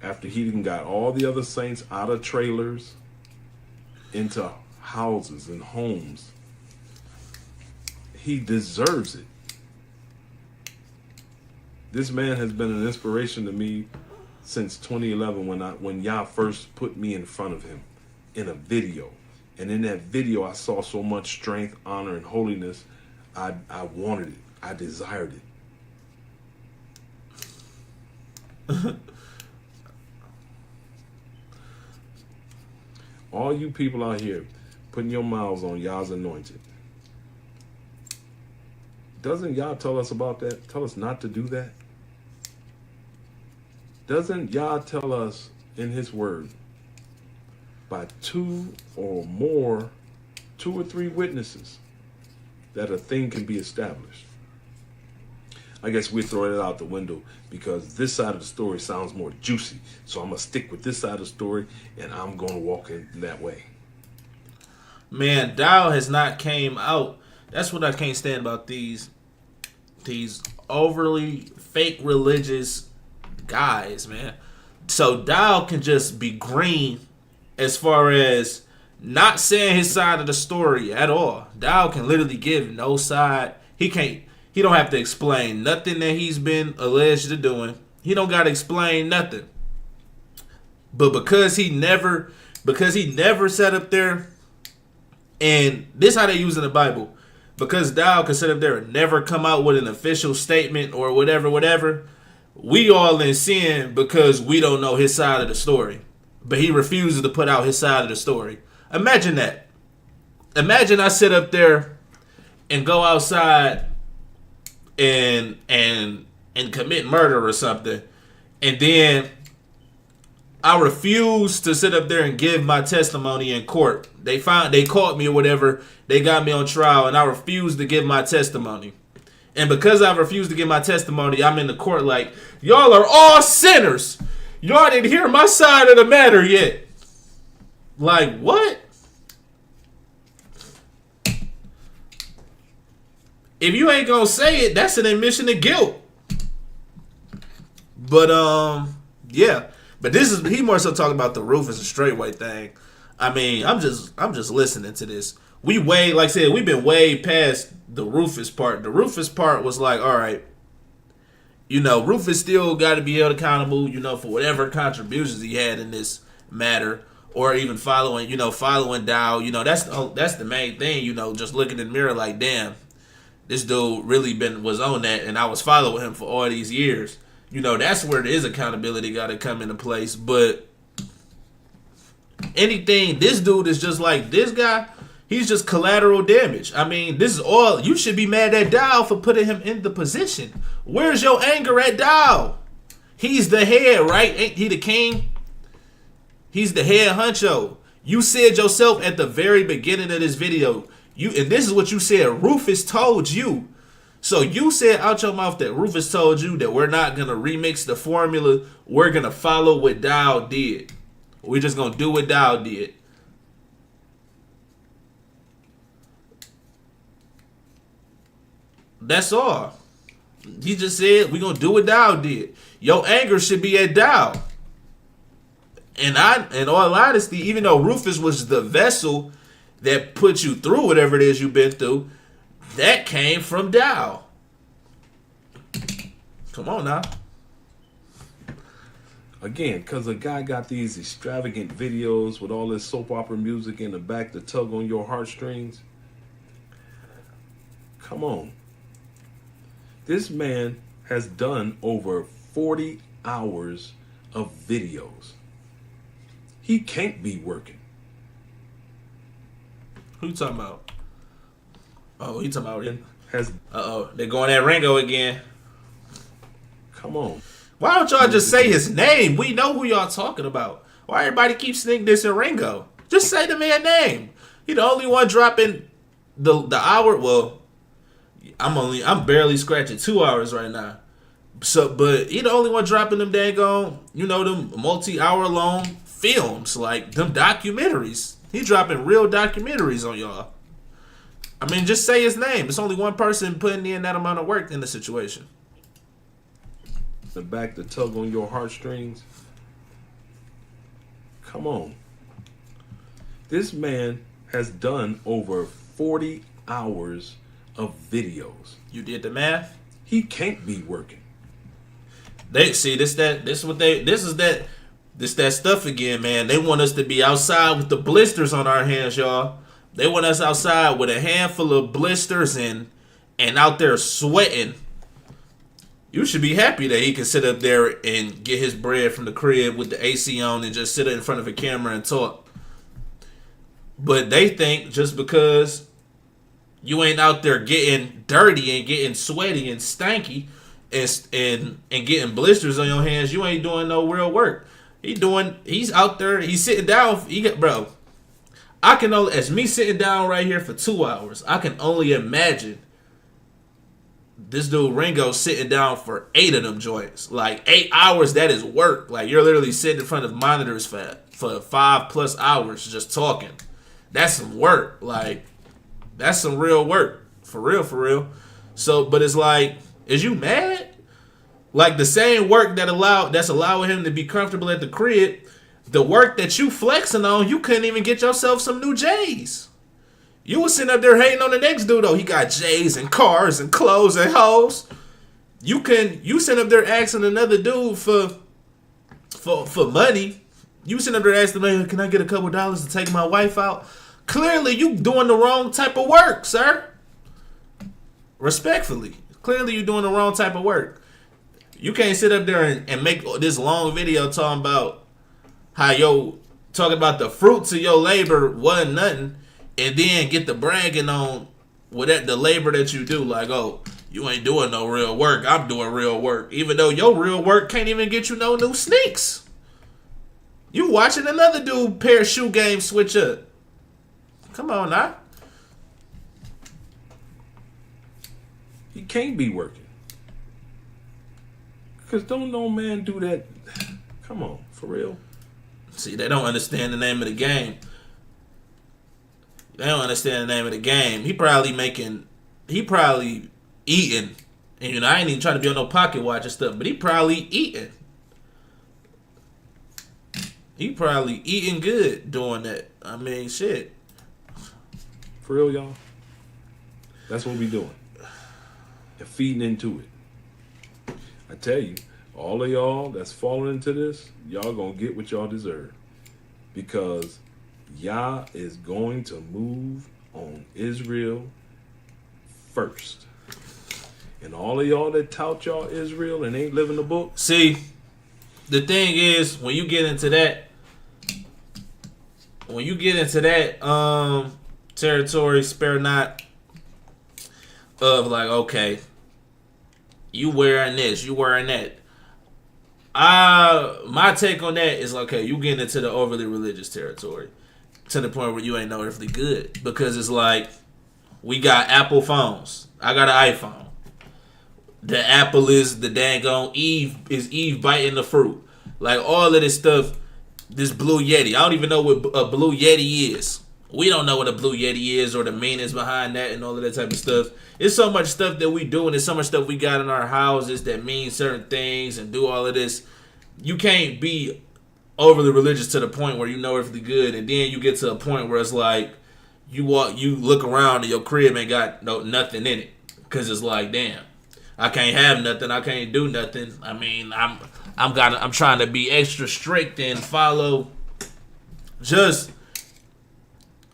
After he done got all the other saints out of trailers into houses and homes. He deserves it. This man has been an inspiration to me since 2011 when Yah first put me in front of him in a video. And in that video, I saw so much strength, honor, and holiness. I wanted it. I desired it. All you people out here putting your mouths on Yah's anointed. Doesn't Yah tell us about that? Tell us not to do that? Doesn't Yah tell us in his word, by 2 or 3 witnesses, that a thing can be established? I guess we throw it out the window because this side of the story sounds more juicy. So I'm going to stick with this side of the story and I'm going to walk in that way. Man, Dowell has not came out. That's what I can't stand about these overly fake religious guys, man. So Dowell can just be green as far as not saying his side of the story at all. Dowell can literally give no side. He don't have to explain nothing that he's been alleged to doing. He don't got to explain nothing. But because he never sat up there, and this how they use in the Bible, because Dowell can sit up there and never come out with an official statement or whatever, we all in sin because we don't know his side of the story. But he refuses to put out his side of the story. Imagine that. Imagine I sit up there and go outside and commit murder or something, and then I refuse to sit up there and give my testimony in court. They caught me or whatever, they got me on trial, and I refuse to give my testimony. And because I refuse to give my testimony, I'm in the court like, y'all are all sinners. Y'all didn't hear my side of the matter yet. Like, what? if you ain't gonna say it, that's an admission of guilt. But yeah. But he more so talking about the Rufus and Straightway thing. I mean, I'm just listening to this. Like I said, we've been way past the Rufus part. The Rufus part was like, all right, Rufus still got to be held accountable, for whatever contributions he had in this matter, or even following Dowell. That's the main thing. Just looking in the mirror like, damn, this dude really was on that, and I was following him for all these years. That's where his accountability got to come into place. But anything, this dude is just like this guy. He's just collateral damage. I mean, this is all. You should be mad at Dowell for putting him in the position. Where's your anger at Dowell? He's the head, right? Ain't he the king? He's the head honcho. You said yourself at the very beginning of this video, and this is what you said, Rufus told you. So you said out your mouth that Rufus told you that we're not going to remix the formula. We're going to follow what Dowell did. We're just going to do what Dowell did. That's all. He just said we're going to do what Dowell did. Your anger should be at Dowell. And in all honesty, even though Rufus was the vessel that put you through whatever it is you've been through, that came from Dowell. Come on now. Again, because a guy got these extravagant videos with all this soap opera music in the back to tug on your heartstrings. Come on. This man has done over 40 hours of videos. He can't be working. Who you talking about? Oh, he talking about it. Uh-oh, they're going at Ringo again. Come on. Why don't y'all just say his name? We know who y'all talking about. Why everybody keeps sneaking this in Ringo? Just say the man's name. He the only one dropping the hour. Well, I'm barely scratching 2 hours right now. But he the only one dropping them daggone, them multi-hour long films, like them documentaries. He dropping real documentaries on y'all. I mean, just say his name. It's only one person putting in that amount of work in the situation. The back to tug on your heartstrings. Come on. This man has done over 40 hours of videos. You did the math? He can't be working. This is that stuff again, man. They want us to be outside with the blisters on our hands, y'all. They want us outside with a handful of blisters and out there sweating. You should be happy that he can sit up there and get his bread from the crib with the AC on and just sit in front of a camera and talk. But they think just because you ain't out there getting dirty and getting sweaty and stanky and getting blisters on your hands, you ain't doing no real work. He's out there, he's sitting down. Bro, I can only, as me sitting down right here for 2 hours, I can only imagine this dude Ringo sitting down for 8 of them joints. Like 8 hours, that is work. Like you're literally sitting in front of monitors for 5+ hours just talking. That's some work. Like that's some real work. For real. So, but it's like, is you mad? Like the same work that's allowing him to be comfortable at the crib, the work that you flexing on, you couldn't even get yourself some new J's. You was sitting up there hating on the next dude though. He got J's and cars and clothes and hoes. You sitting up there asking another dude for money. You sitting up there asking the man, can I get a couple dollars to take my wife out? Clearly you doing the wrong type of work, sir. Respectfully. Clearly you doing the wrong type of work. You can't sit up there and make this long video talking about how talking about the fruits of your labor wasn't nothing, and then get the bragging on the labor that you do. Like, oh, you ain't doing no real work. I'm doing real work. Even though your real work can't even get you no new sneaks. You watching another dude pair shoe game switch up. Come on now. He can't be working. Because don't no man do that. Come on, for real. See, they don't understand the name of the game. They don't understand the name of the game. He probably eating. And, you know, I ain't even trying to be on no pocket watch and stuff, but he probably eating. He probably eating good doing that. I mean, shit. For real, y'all. That's what we doing. And feeding into it. I tell you, all of y'all that's falling into this, y'all gonna get what y'all deserve. Because Yah is going to move on Israel first. And all of y'all that tout y'all Israel and ain't living the book. See, the thing is, when you get into that territory, spare not of like, okay, you wearing this, you wearing that. My take on that is, okay, you getting into the overly religious territory to the point where you ain't no earthly good, because it's like, we got Apple phones. I got an iPhone. The apple is the dang on Eve biting the fruit. Like, all of this stuff, this Blue Yeti. I don't even know what a Blue Yeti is. We don't know what a Blue Yeti is or the meanings behind that and all of that type of stuff. It's so much stuff that we do, and there's so much stuff we got in our houses that mean certain things and do all of this. You can't be overly religious to the point where you know earthly good, and then you get to a point where it's like, you look around and your crib ain't got nothing in it, because it's like, damn, I can't have nothing, I can't do nothing. I mean, I'm trying to be extra strict and follow just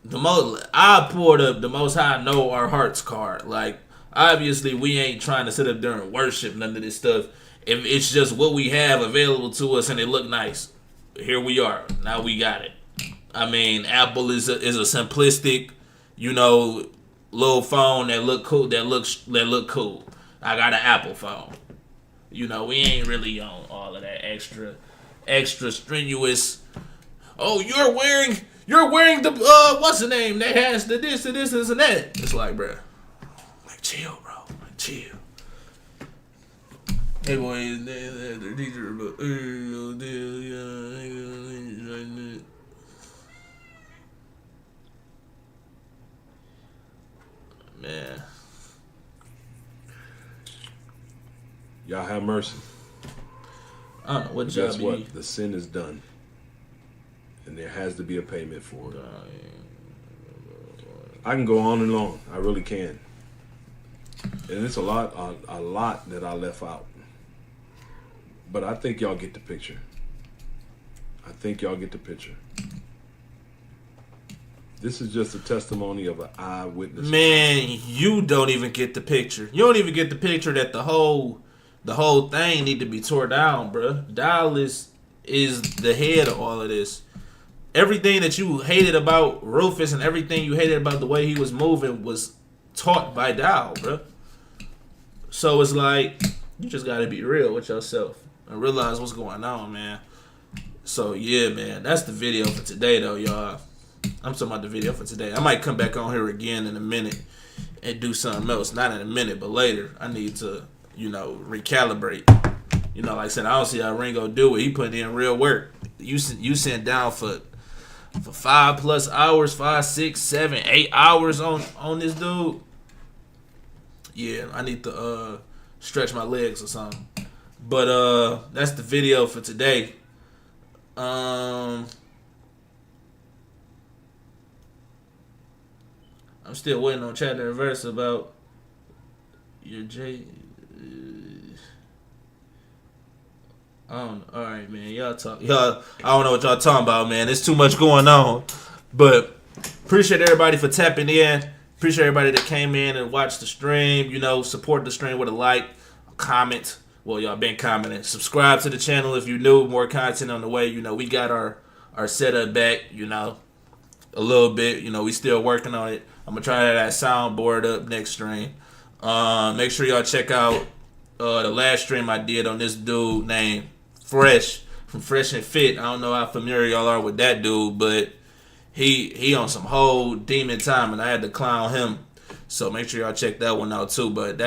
the most. I poured up the Most High know our hearts card. Like, obviously, we ain't trying to sit up there and worship none of this stuff. If it's just what we have available to us and it look nice, here we are. Now we got it. I mean, Apple is a simplistic, you know, little phone that look cool. That look cool. I got an Apple phone. You know, we ain't really on all of that extra strenuous. Oh, you're wearing the what's the name that has the this and this and that. It's like, bro, like, chill, bro, like, chill. Hey boy, the teacher, but man. Y'all have mercy. I don't know what Guess job what? The sin is done. And there has to be a payment for it. I can go on and on. I really can. And it's a lot that I left out. But I think y'all get the picture. This is just a testimony of an eyewitness. Man, you don't even get the picture. You don't even get the picture that the whole thing need to be tore down, bro. Dowell is the head of all of this. Everything that you hated about Rufus and everything you hated about the way he was moving was taught by Dowell, bro. So it's like, you just gotta be real with yourself and realize what's going on, man. So yeah, man, that's the video for today, though, y'all. I'm talking about the video for today. I might come back on here again in a minute and do something else. Not in a minute, but later. I need to, you know, recalibrate. You know, like I said, I don't see how Ringo do it. He put in real work. You sent down for 5+ hours, 5, 6, 7, 8 hours on this dude. Yeah, I need to stretch my legs or something. But that's the video for today. I'm still waiting on Chat and Verse about your J. I don't know. All right, man. Y'all. I don't know what y'all talking about, man. There's too much going on. But appreciate everybody for tapping in. Appreciate everybody that came in and watched the stream. You know, support the stream with a like, a comment. Well, y'all been commenting. Subscribe to the channel if you're new. More content on the way. You know, we got our setup back. You know, a little bit. You know, we still working on it. I'm gonna try that soundboard up next stream. Make sure y'all check out the last stream I did on this dude named Fresh from Fresh and Fit. I don't know how familiar y'all are with that dude, but he on some whole demon time, and I had to clown him. So make sure y'all check that one out too. But that